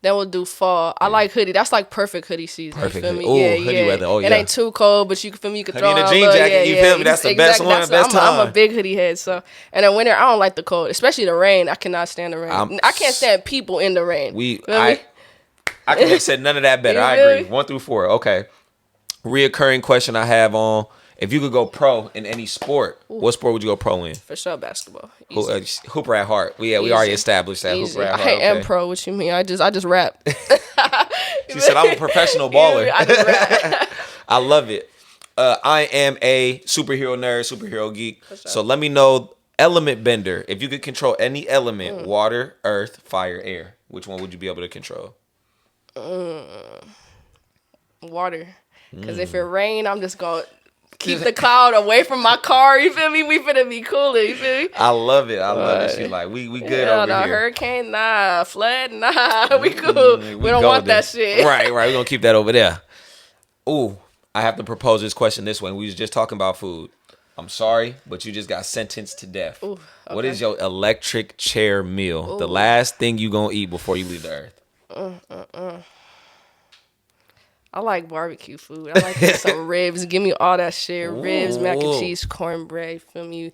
B: Then we'll do fall. I like hoodie. That's like perfect hoodie season.
A: Perfect.
B: You feel me?
A: Ooh, hoodie weather. Oh, yeah.
B: It ain't too cold, but you can feel me. You can throw
A: in
B: on
A: a jean jacket. You feel me? That's the best one. Best time.
B: I'm a big hoodie head. So, and in winter, I don't like the cold, especially the rain. I cannot stand the rain. I can't stand people in the rain.
A: I couldn't have said none of that better. I agree. 1 through 4. Okay. Reoccurring question I have on: if you could go pro in any sport, what sport would you go pro in?
B: For sure, basketball.
A: Hooper at heart. We already established that.
B: Easy.
A: Hooper at heart.
B: I am pro. What you mean? I just rap.
A: She said I'm a professional baller.
B: I just rap.
A: I love it. I am a superhero nerd, superhero geek. Sure. So let me know, element bender. If you could control any element, water, earth, fire, air, which one would you be able to control?
B: Water. Because if it rain, I'm just going to keep the cloud away from my car. You feel me? We finna be cooler. You feel me?
A: I love it. She's like, we good over here.
B: Hurricane, nah. Flood, nah. We cool. We don't want that shit.
A: Right. We're going to keep that over there. Ooh, I have to propose this question this way. We was just talking about food. I'm sorry, but you just got sentenced to death. Ooh, okay. What is your electric chair meal? Ooh. The last thing you going to eat before you leave the earth?
B: I like barbecue food. I like some ribs. Give me all that shit. Ribs, mac and cheese, cornbread. Feel me?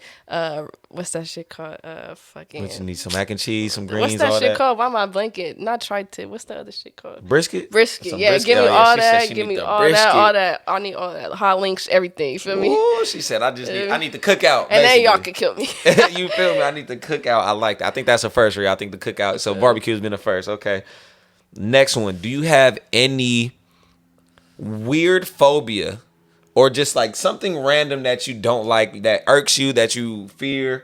B: What's that shit called? Fucking.
A: What you need? Some mac and cheese, some greens.
B: What's that
A: all
B: shit
A: that?
B: called? Why my blanket? Not tri-tip. What's the other shit called?
A: Brisket.
B: Yeah, brisket. Give me all that. Give me all that. I need all that. Hot links, everything. You feel me?
A: Ooh, she said, I need the cookout.
B: And then y'all can kill me.
A: You feel me? I need the cookout. I like that. I think that's a first, Rhea. I think the cookout. So barbecue's been a first. Okay. Next one. Do you have any weird phobia or just like something random that you don't like, that irks you, that you fear,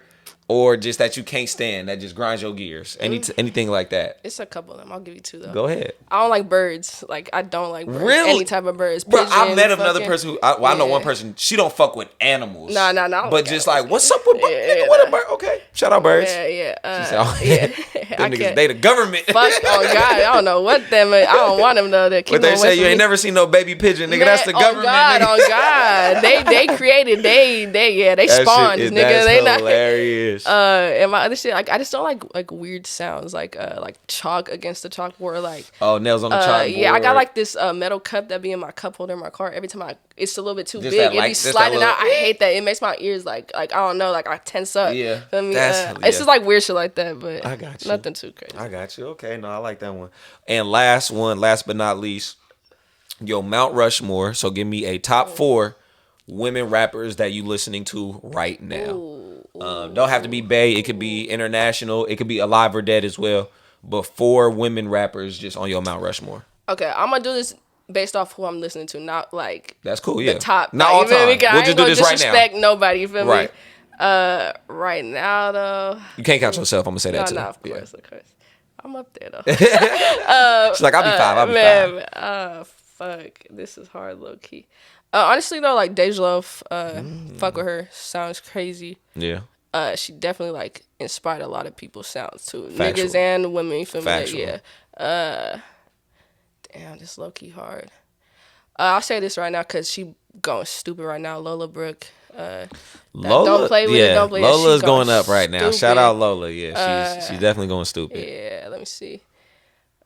A: or just that you can't stand that just grinds your gears? Anything like that?
B: It's a couple of them. I'll give you two though.
A: Go ahead.
B: I don't like birds. Like I don't like birds.
A: Really?
B: Any type of birds.
A: Bro, I
B: Pigeon,
A: met another
B: fucking-
A: person who I know one person. She don't fuck with animals.
B: No.
A: But just like, what's up with nigga? What a bird? Okay, shout out birds.
B: Yeah.
A: She said, oh,
B: Yeah.
A: them niggas, they the government.
B: Fuck. Oh God, I don't know what them. I don't want them though.
A: But they say you ain't never seen no baby pigeon, nigga. That's the government.
B: Oh God. They created. They spawned, nigga.
A: That's
B: They not.
A: hilarious.
B: And my other shit, like I just don't like weird sounds, like chalk against the chalkboard, like
A: nails on the chalkboard.
B: yeah, I got like this metal cup that be in my cup holder in my car. Every time it's a little bit too
A: Just
B: big,
A: that,
B: it
A: like,
B: be
A: just that
B: sliding
A: little-
B: out. I hate that. It makes my ears like I don't know, like I tense up.
A: Yeah,
B: Feel me?
A: yeah.
B: It's just like weird shit like that, but
A: I got you.
B: nothing too crazy.
A: I got you. Okay, no, I like that one. And last but not least, Mount Rushmore. So give me a top 4 women rappers that you listening to right now. Don't have to be Bay. It could be international. It could be alive or dead as well. But 4 women rappers just on your Mount Rushmore.
B: Okay, I'm gonna do this based off who I'm listening to, not like
A: That's cool. Yeah,
B: the top.
A: Not
B: like,
A: all
B: you feel
A: time.
B: me? 'Cause
A: We'll
B: I
A: just
B: ain't
A: do
B: gonna
A: this right now.
B: disrespect nobody. You feel
A: Right.
B: me? Right now though.
A: You can't count yourself. I'm gonna say that too.
B: No, of
A: Yeah.
B: course. I'm up there though.
A: She's like, I'll be 5. I'll be 5.
B: Fuck. This is hard, low key. Honestly though, like Dej Love, fuck with her. Sounds crazy.
A: Yeah.
B: She definitely like inspired a lot of people's sounds too.
A: Factual.
B: Niggas and women, you feel me? Like,
A: Factual.
B: yeah. Damn, this low key hard. I'll say this right now because she going stupid right now. Lola Brooke.
A: Lola,
B: don't play with it, don't play with it.
A: Lola's
B: She
A: going
B: going
A: up right now.
B: stupid.
A: Shout out Lola. Yeah, she's definitely going stupid.
B: Yeah, let me see.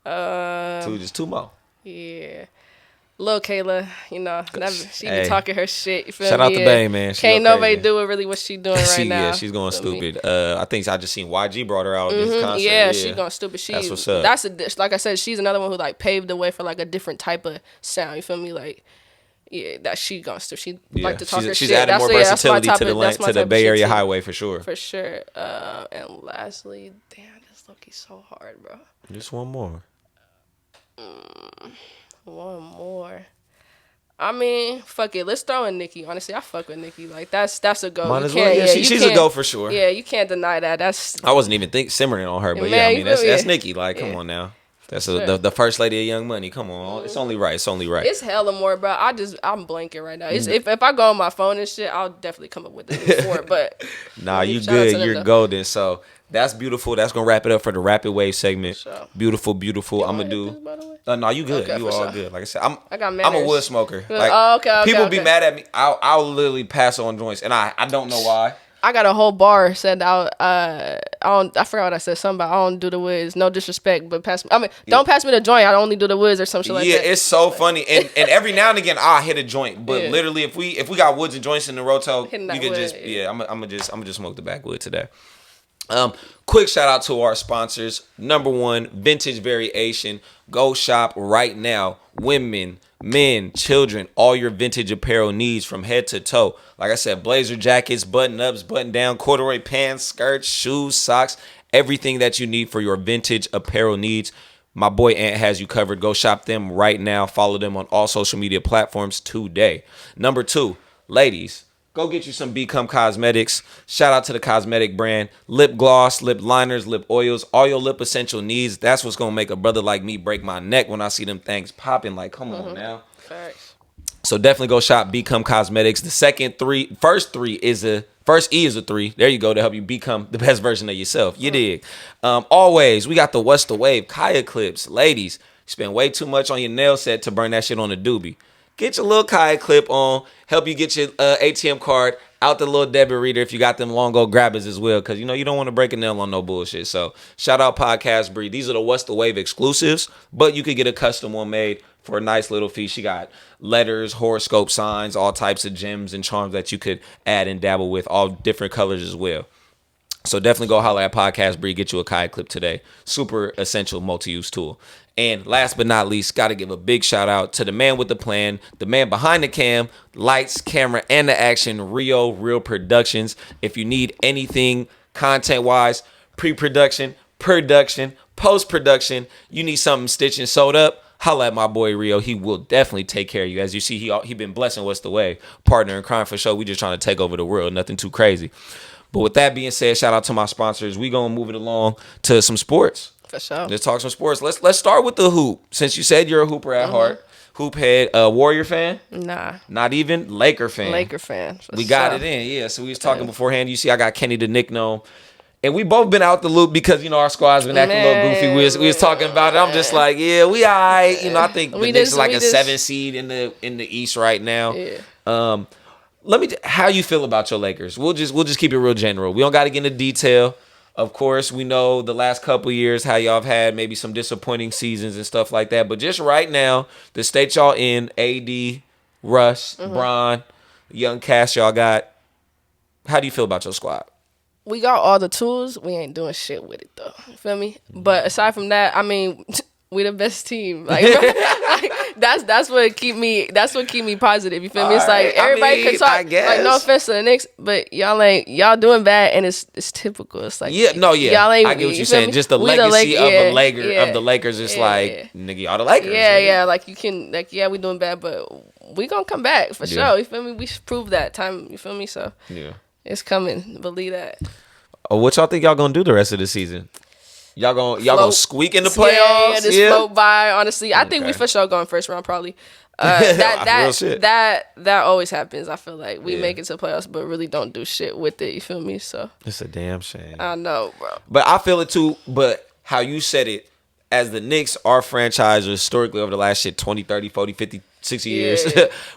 A: Just 2 more.
B: Yeah. Lil Kayla, you know, she
A: Hey.
B: be talking her shit. You feel
A: Shout
B: me?
A: out to Bay, man. She
B: Can't
A: go
B: nobody
A: crazy.
B: do it really what she doing right now.
A: Yeah, she's going
B: Feel me?
A: stupid. I think I just seen YG brought her out at this concert.
B: Yeah, she going stupid.
A: That's what's up.
B: Like I said, she's another one who like paved the way for like a different type of sound. You feel me? Like, yeah, that she going stupid. She like to talk her
A: she's
B: shit.
A: added more
B: That's my
A: versatility
B: type
A: to the
B: of- that's my
A: to the
B: type of
A: Bay
B: shit,
A: Area
B: too.
A: highway for sure.
B: For sure. And lastly, damn, this look is so hard, bro.
A: Just one more.
B: One more. I mean, fuck it. Let's throw in Nicki. Honestly, I fuck with Nicki. Like that's a go.
A: Might
B: You
A: as well.
B: can't-
A: Yeah,
B: you
A: she's a
B: can't-
A: go for sure.
B: Yeah, you can't deny that. That's
A: I wasn't even simmering on her, but
B: Man,
A: yeah, I
B: you
A: mean
B: feel
A: that's
B: me?
A: Nicki. Like, come
B: Yeah.
A: on now. That's
B: Sure.
A: the first lady of Young Money. Come on, it's only right. It's only right.
B: it's hella more, bro. I'm blanking right now. If I go on my phone and shit, I'll definitely come up with it before. But
A: Nah, you
B: shout out to
A: good.
B: them,
A: You're
B: though.
A: golden. So that's beautiful. That's gonna wrap it up for the Rapid Wave segment.
B: Sure.
A: Beautiful. I'm gonna
B: hit
A: do.
B: this, by the way?
A: No, you good.
B: Okay,
A: You
B: for
A: all
B: sure.
A: good. Like I said,
B: I got
A: I'm a
B: manners.
A: wood smoker.
B: Oh,
A: Like,
B: okay,
A: people be
B: okay.
A: mad at me. I'll literally pass on joints, and I don't know why.
B: I got a whole bar said I forgot what I said. Something about I don't do the woods. No disrespect, but pass me. I mean, don't pass me the joint. I only do the woods or some shit like
A: Yeah,
B: that.
A: it's so funny, and every now and again I'll hit a joint, but
B: Yeah.
A: literally if we got woods and joints in the roto, you
B: Hitting
A: can
B: that wood,
A: just
B: yeah.
A: I'm gonna just smoke the backwood today. Quick shout out to our sponsors. Number 1, Vintage Variation. Go shop right now. Women, men, children, all your vintage apparel needs from head to toe. Like I said, blazer jackets, button ups, button down, corduroy pants, skirts, shoes, socks, everything that you need for your vintage apparel needs. My boy Ant has you covered. Go shop them right now. Follow them on all social media platforms today. Number 2, ladies, go get you some Become Cosmetics. Shout out to the cosmetic brand. Lip gloss, lip liners, lip oils, all your lip essential needs. That's what's going to make a brother like me break my neck when I see them things popping. Like, come on now.
B: Facts.
A: So definitely go shop Become Cosmetics. The first E is a 3. There you go, to help you become the best version of yourself. You dig? Always, we got the What's the Wave Kaya clips. Ladies, you spend way too much on your nail set to burn that shit on a doobie. Get your little Kaya clip on. Help you get your ATM card out the little debit reader if you got them long go grabbers as well. Because, you don't want to break a nail on no bullshit. So, shout out Podcast Breed. These are the What's the Wave exclusives. But you could get a custom one made for a nice little fee. She got letters, horoscope signs, all types of gems and charms that you could add and dabble with. All different colors as well. So definitely go holler at Podcast Breed. Get you a Kaya clip today. Super essential multi-use tool. And last but not least, got to give a big shout out to the man with the plan, the man behind the cam, lights, camera, and the action, Real Productions. If you need anything content-wise, pre-production, production, post-production, you need something stitched and sewed up, holla at my boy Rio. He will definitely take care of you. As you see, he been blessing What's the Way. Partner in crime for sure. We just trying to take over the world. Nothing too crazy. But with that being said, shout out to my sponsors. We gonna move it along to some sports.
B: For sure.
A: Let's talk some sports. Let's start with the hoop. Since you said you're a hooper at heart, hoop head, Warrior fan?
B: Nah.
A: Not even Laker fan.
B: Laker fan.
A: We got it in, yeah. So we was talking beforehand. You see, I got Kenny the nickname. And we both been out the loop because, our squad's been acting a little goofy. We was talking about it. I'm just like, yeah, we all right. I think the Knicks is like a 7 seed in the East right now.
B: Yeah.
A: How you feel about your Lakers? We'll just keep it real general. We don't got to get into detail. Of course, we know the last couple years how y'all have had maybe some disappointing seasons and stuff like that. But just right now, the state y'all in, AD, Russ, Bron, young cast y'all got. How do you feel about your squad?
B: We got all the tools. We ain't doing shit with it though. You feel me? But aside from that, I mean, we the best team. Like that's what keep me positive. You feel me? It's like everybody can talk. Like no offense to the Knicks, but y'all doing bad, and it's typical. It's like
A: y'all ain't. I get what you're saying. Just the legacy of the Lakers. It's like nigga, y'all the Lakers.
B: Yeah. Like you can we doing bad, but we gonna come back for sure. You feel me? We should prove that time. You feel me? So it's coming. Believe that.
A: What y'all think y'all gonna do the rest of the season? Y'all gonna squeak in the playoffs?
B: Yeah, just float by. Honestly, I think we for sure going first round probably. That always happens. I feel like we make it to playoffs, but really don't do shit with it. You feel me? So
A: it's a damn shame.
B: I know, bro.
A: But I feel it too. But how you said it, as the Knicks, our franchise historically over the last 20, 30, 40, 50, 60 years,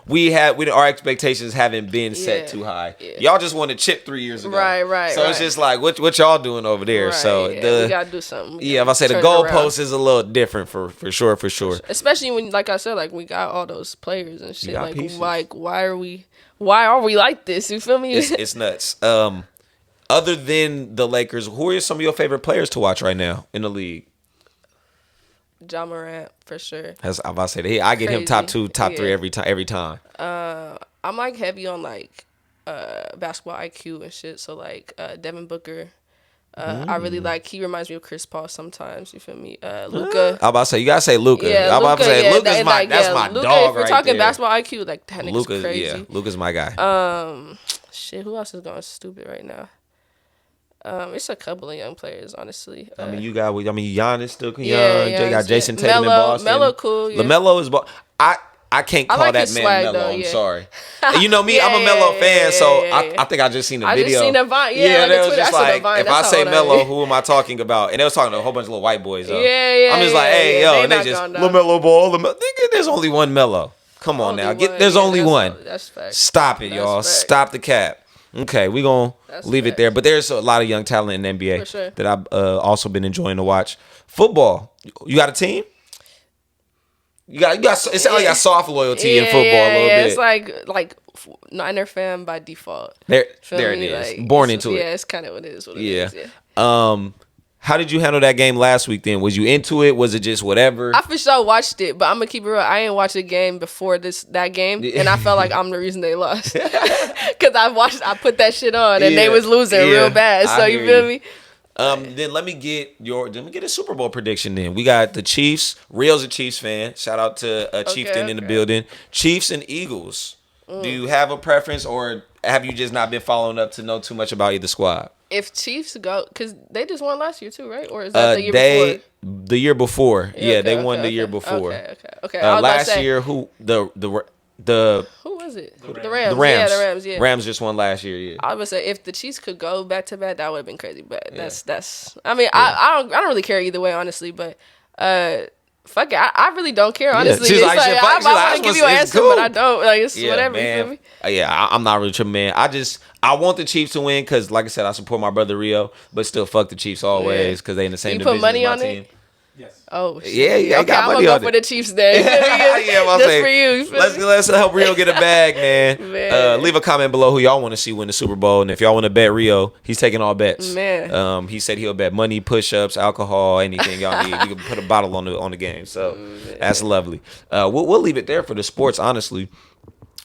A: our expectations haven't been set too high. Yeah. Y'all just won a chip 3 years ago. Right. So it's just like, what y'all doing over there?
B: Right,
A: so
B: we gotta do something.
A: If I say the goalpost is a little different for sure.
B: Especially when, like I said, like we got all those players and shit. Like,
A: pieces.
B: why are we like this? You feel me?
A: It's nuts. Other than the Lakers, who are some of your favorite players to watch right now in the league?
B: Ja Morant for sure.
A: I'm about to say that. I get him top 2, top 3 every time.
B: I'm like heavy on like basketball IQ and shit. So like Devin Booker. I really like. He reminds me of Chris Paul sometimes. You feel me? Luka.
A: I'm about to say you gotta say Luka.
B: Yeah,
A: I'm about to say Luka's my
B: Luka,
A: dog.
B: If we're talking basketball IQ, like that nigga's crazy.
A: Yeah, Luka's my guy.
B: Shit. Who else is going stupid right now? It's a couple of young players, honestly.
A: Giannis still young. You got Jason Tatum in Boston.
B: Melo cool. Yeah.
A: LaMelo is. I can't call that man
B: swag,
A: Melo.
B: though,
A: I'm sorry. You know me. I'm a Melo fan, so I think I just seen the video.
B: I just seen a Vine.
A: It was just like, if I say Melo, who am I talking about? And they was talking to a whole bunch of little white boys. Though. I'm just like, hey, yo, and they just LaMelo ball. Nigga, there's only one Melo. Come on now, there's only one.
B: That's fact.
A: Stop it, y'all. Stop the cap. Okay, we're going to leave it there. But there's a lot of young talent in the NBA that I've also been enjoying to watch. Football. You got a team? You got. It sounds like you got soft loyalty in football a little bit.
B: It's like Niner fan by default.
A: There it is. Like, born into it.
B: Yeah, it's kind of what it is.
A: How did you handle that game last week then? Was you into it? Was it just whatever?
B: I for sure watched it, but I'm going to keep it real. I ain't watched a game before that game, and I felt like I'm the reason they lost. Because I put that shit on, and they was losing real bad. So you feel me?
A: Then let me get a Super Bowl prediction then. We got the Chiefs. Real's a Chiefs fan. Shout out to Chieftain in the building. Chiefs and Eagles. Do you have a preference, or have you just not been following up to know too much about either squad?
B: If Chiefs go, because they just won last year too, right? Or is that the year before?
A: The year before. Yeah, they won the year before.
B: Okay.
A: Last year, who was it?
B: The Rams.
A: The Rams.
B: Yeah, the Rams. Yeah.
A: Rams just won last year. Yeah.
B: I would say if the Chiefs could go back to back, that would have been crazy. But that's. I mean, I don't really care either way, honestly. But fuck it, I really don't care. Honestly,
A: she's
B: it's
A: like,
B: I want to give you an answer, cool. But I don't. Like it's whatever.
A: Man.
B: You feel me?
A: Yeah, I'm not really tripping, man. I want the Chiefs to win because, like I said, I support my brother Rio, but still fuck the Chiefs always because they in the same division.
B: You put money
A: as my
B: on
A: team.
B: it? Yes. Oh, shit.
A: Yeah,
B: okay,
A: got
B: I'm
A: money
B: gonna
A: on
B: go for the Chiefs then. Just for you.
A: Let's help Rio get a bag, man. Leave a comment below who y'all want to see win the Super Bowl, and if y'all want to bet Rio, he's taking all bets.
B: Man.
A: He said he'll bet money, push-ups, alcohol, anything y'all need. You can put a bottle on the game. So that's lovely. We'll leave it there for the sports, honestly,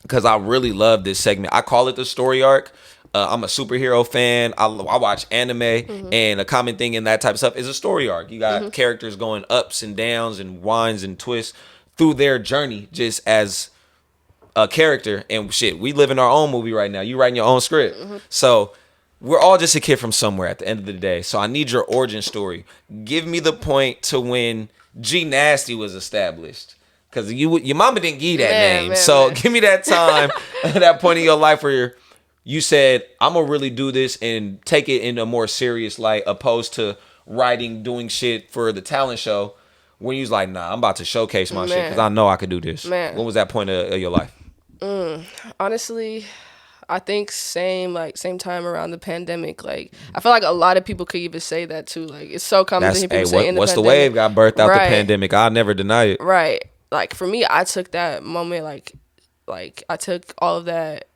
A: because I really love this segment. I call it the story arc. I'm a superhero fan. I watch anime, and a common thing in that type of stuff is a story arc. You got characters going ups and downs and winds and twists through their journey just as a character. And shit, we live in our own movie right now. You writing your own script. So we're all just a kid from somewhere at the end of the day. So I need your origin story. Give me the point to when Gnastyy was established. Because your mama didn't give you that name. So give me that time, that point in your life where you said, I'm going to really do this and take it in a more serious light, opposed to writing, doing shit for the talent show. When you was like, nah, I'm about to showcase my shit because I know I could do this. What was that point of your life?
B: Honestly, I think same time around the pandemic. Like, I feel like a lot of people could even say that too. Like, it's so common to hear people say in the
A: what's
B: pandemic.
A: The wave got birthed out the pandemic. I'll never deny it.
B: Right. Like, for me, I took that moment, like I took all of that,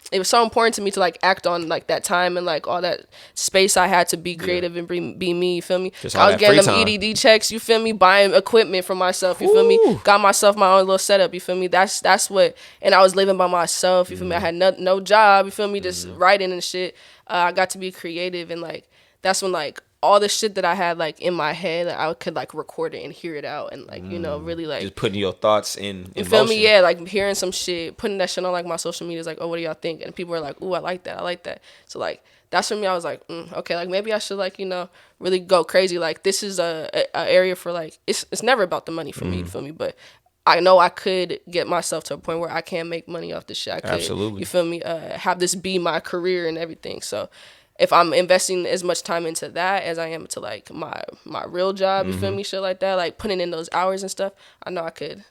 B: it was so important to me to like act on like that time and like all that space I had to be creative and be me, you feel me? I was getting them EDD checks, you feel me? Buying equipment for myself, you feel me? Got myself my own little setup, you feel me? That's what, and I was living by myself, you feel me? I had no job, you feel me? Just writing and shit. I got to be creative, and like that's when like all the shit that I had like in my head, I could like record it and hear it out, and like really like
A: just putting your thoughts in.
B: You feel me? Yeah, like hearing some shit, putting that shit on like my social media is like, oh, what do y'all think? And people are like, ooh, I like that. So like that's for me. I was like, okay, like maybe I should like really go crazy. Like this is a area for like it's never about the money for me. You feel me? But I know I could get myself to a point where I can make money off this shit. I could, absolutely. You feel me? Have this be my career and everything. So if I'm investing as much time into that as I am to like my real job, you feel me, shit like that, like putting in those hours and stuff, I know I could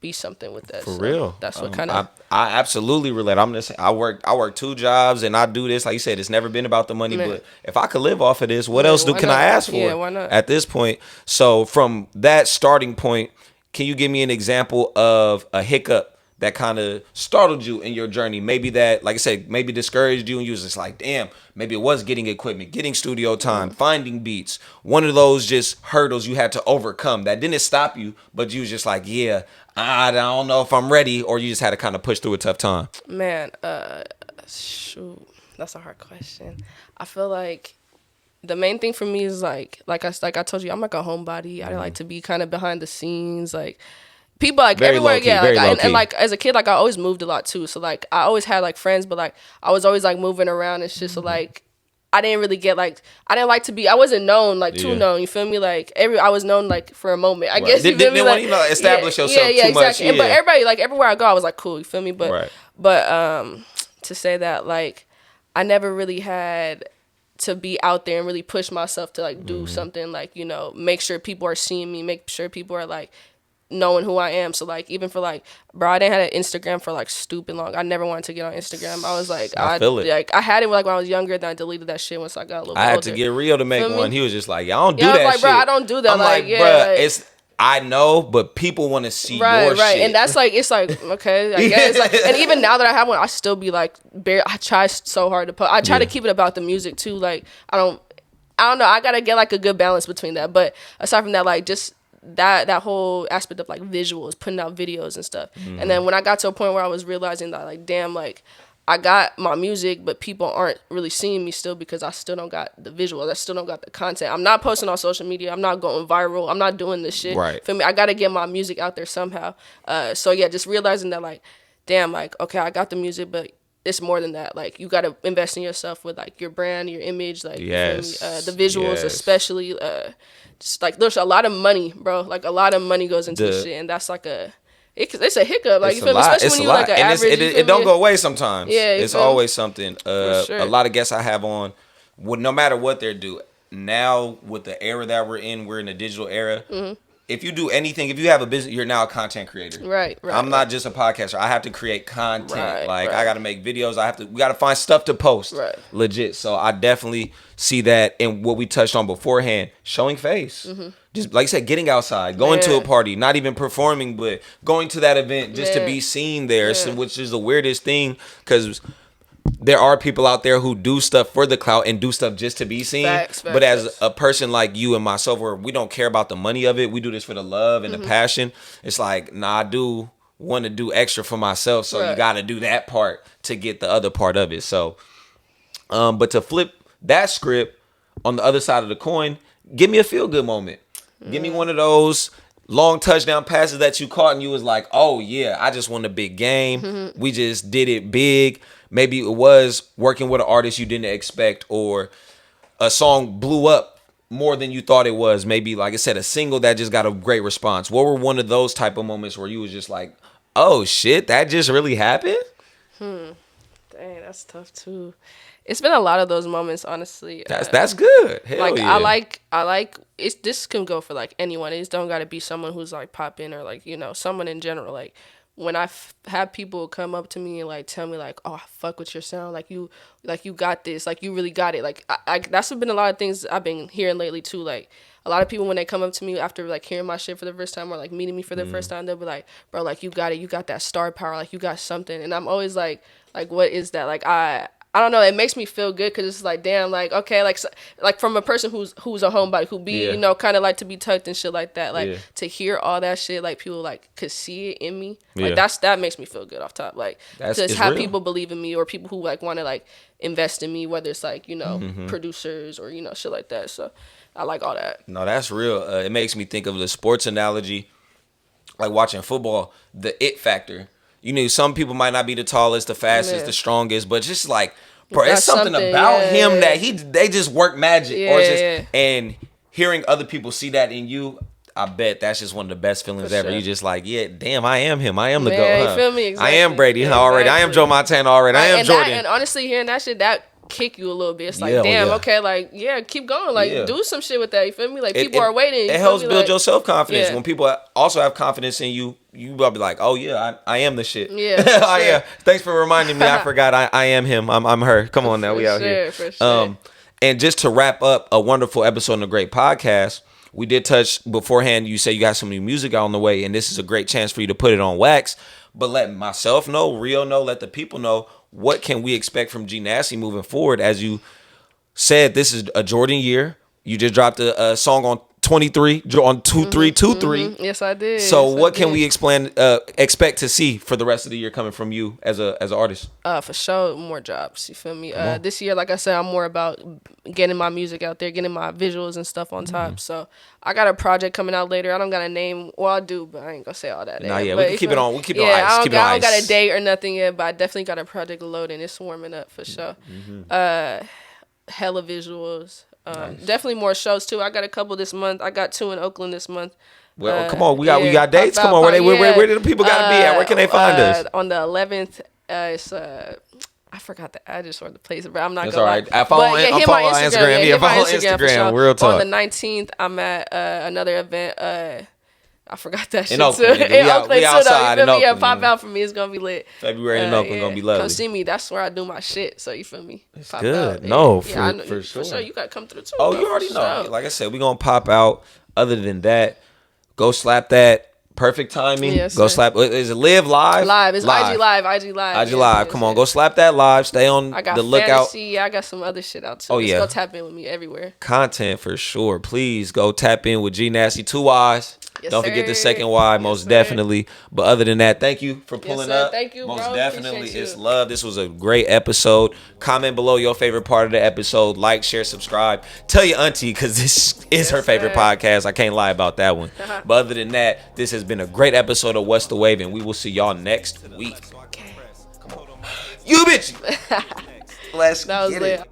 B: be something with that.
A: For real.
B: That's what kind of
A: I absolutely relate. I'm just I work 2 jobs and I do this. Like you said, it's never been about the money, but if I could live off of this, what else can I ask for?
B: Yeah, why not?
A: At this point. So from that starting point, can you give me an example of a hiccup that kind of startled you in your journey? Maybe that, like I said, maybe discouraged you and you was just like, damn, maybe it was getting equipment, getting studio time, finding beats. One of those just hurdles you had to overcome that didn't stop you, but you was just like, yeah, I don't know if I'm ready, or you just had to kind of push through a tough time.
B: Man, shoot, that's a hard question. I feel like the main thing for me is like I told you, I'm like a homebody. I like to be kind of behind the scenes, like people like very everywhere, yeah. Like, and like as a kid, like I always moved a lot too. So like I always had like friends, but like I was always like moving around and shit. So like I didn't really get like I didn't like to be. I wasn't known like too known. You feel me? Like I was known like for a moment. I guess you feel me?
A: Didn't want to establish yourself too
B: exactly.
A: much. Yeah.
B: But everybody like everywhere I go, I was like cool. You feel me? But to say that like I never really had to be out there and really push myself to like do something like make sure people are seeing me, make sure people are like knowing who I am. So like even for like bro, I didn't have an Instagram for like stupid long. I never wanted to get on Instagram. I was like I feel it. Like I had it like when I was younger, then I deleted that shit once I got a little older.
A: I had to get Rio to make one. He was just like, y'all don't do
B: that
A: like,
B: shit. Bro, I don't do that.
A: I'm like bro, it's I know, but people want to see your shit.
B: And that's like, it's like, okay, I guess. Like, and even now that I have one, I still be like, I try so hard to put, I try to keep it about the music too. Like, I don't know. I got to get like a good balance between that. But aside from that, like just that whole aspect of like visuals, putting out videos and stuff. And then when I got to a point where I was realizing that like, damn, like I got my music, but people aren't really seeing me still because I still don't got the visuals. I still don't got the content. I'm not posting on social media. I'm not going viral. I'm not doing this shit.
A: Right.
B: Feel me? I got to get my music out there somehow. So yeah, just realizing that like, damn, like, okay, I got the music, but it's more than that. Like you got to invest in yourself with like your brand, your image, like the visuals, especially. Just like there's a lot of money, bro. Like a lot of money goes into this shit, and that's like it's a hiccup, like you feel me? Especially when you like an average.
A: It don't go away sometimes.
B: Yeah,
A: it's always something. Sure. A lot of guests I have on, no matter what they're doing now with the era that we're in a digital era. If you do anything, if you have a business, you're now a content creator. Right. I'm not just a podcaster. I have to create content. I got to make videos. We got to find stuff to post. Right. Legit. So I definitely see that in what we touched on beforehand, showing face. Just like I said, getting outside, going to a party, not even performing, but going to that event just to be seen there, which is the weirdest thing because there are people out there who do stuff for the clout and do stuff just to be seen. But as a person like you and myself, where we don't care about the money of it, we do this for the love and the passion. It's like, nah, I do want to do extra for myself. So you got to do that part to get the other part of it. So, but to flip that script on the other side of the coin, give me a feel good moment. Give me one of those long touchdown passes that you caught and you was like, oh yeah, I just won a big game. We just did it big. maybe it was working with an artist you didn't expect, or a song blew up more than you thought it was. Maybe, like I said, a single that just got a great response. What were one of those type of moments where you was just like, oh shit, that just really happened?
B: Dang, that's tough too. It's been a lot of those moments, honestly.
A: That's good. Hell
B: like
A: yeah.
B: I like it's this can go for like anyone. It just don't gotta be someone who's like popping or like, you know, someone in general. Like when I have people come up to me and like tell me like, oh, I fuck with your sound, like you got this, like you really got it. Like I that's been a lot of things I've been hearing lately too. Like a lot of people when they come up to me after like hearing my shit for the first time or like meeting me for the first time, they'll be like, bro, like you got it, you got that star power, like you got something. And I'm always like what is that? Like I don't know. It makes me feel good because it's like, damn, like, okay, like from a person who's a homebody, who be, you know, kind of like to be tucked and shit like that. Like to hear all that shit, like people like could see it in me. Like that makes me feel good off top. Like just have people believe in me, or people who like want to like invest in me, whether it's like, you know, producers or, you know, shit like that. So I like all that.
A: No, that's real. It makes me think of the sports analogy, like watching football, the it factor. You know, some people might not be the tallest, the fastest, the strongest, but just like, bro, it's something about him that they just work magic. Or just and hearing other people see that in you, I bet that's just one of the best feelings ever. You just like, yeah, damn, I am him. I am the GOAT.
B: You feel me? Exactly.
A: I am Brady already. I am Joe Montana already. I am Jordan.
B: And honestly, hearing that shit, that kick you a little bit. It's like, damn, okay, like, keep going. Like, do some shit with that. You feel me? Like, people are waiting.
A: It helps build your self-confidence. When people also have confidence in you, you will be like, oh, yeah, I am the shit. Yeah, I am. Thanks for reminding me. I forgot I am him. I'm her. Come on now. We out here.
B: For sure.
A: And just to wrap up a wonderful episode and a great podcast, we did touch beforehand. You say you got some new music out on the way, and this is a great chance for you to put it on wax. But let myself know, Rio know, let the people know, what can we expect from Gnastyy moving forward? As you said, this is a Jordan year. You just dropped a song on 23 on 2323.
B: Yes, I did.
A: So what can we expect to see for the rest of the year coming from you as an artist?
B: For sure, more jobs. You feel me? This year, like I said, I'm more about getting my music out there, getting my visuals and stuff on top. So I got a project coming out later. I don't got a name. Well, I do, but I ain't gonna say all that.
A: Nah, yeah, we can keep it on. We keep it on ice.
B: I don't got a date or nothing yet, but I definitely got a project loading. It's warming up for sure. Hella visuals. Nice. Definitely more shows too. I got a couple this month. I got 2 in Oakland this month.
A: Well, come on, we got dates. Come on, where do the people gotta be at? Where can they find us?
B: On the 11th, it's I forgot the address or the place, but I'm not
A: That's
B: gonna.
A: All right. I follow on Instagram. Yeah, follow Instagram. For sure. Real talk.
B: On the 19th, I'm at another event. I forgot that shit
A: in Oakland,
B: too.
A: In Oakland, we outside in Oakland.
B: Yeah, pop out for me. It's gonna be lit.
A: February in Oakland gonna be lovely.
B: Come see me. That's where I do my shit. So you feel me?
A: It's
B: pop
A: good.
B: Out.
A: No, for sure.
B: For sure, you gotta come through too.
A: Oh, you already know. Like I said, we gonna pop out. Other than that, go slap that. Perfect timing.
B: Yes,
A: go slap. Is it live live?
B: Live. It's IG live. IG live.
A: IG live. Come on, go slap that live. Stay on the lookout.
B: Fantasy. I got some other shit out too.
A: Oh yeah.
B: Go tap in with me everywhere.
A: Content for sure. Please go tap in with Gnastyy. 2 Y's.
B: Yes,
A: Don't forget the second Y, most definitely. But other than that, thank you for pulling up.
B: Thank you,
A: most
B: bro.
A: definitely. It's love. This was a great episode. Comment below your favorite part of the episode. Like, share, subscribe. Tell your auntie, because this is her favorite podcast. I can't lie about that one. But other than that, this has been a great episode of What's the Wave, and we will see y'all next week. Come on. You bitch. Let's get it.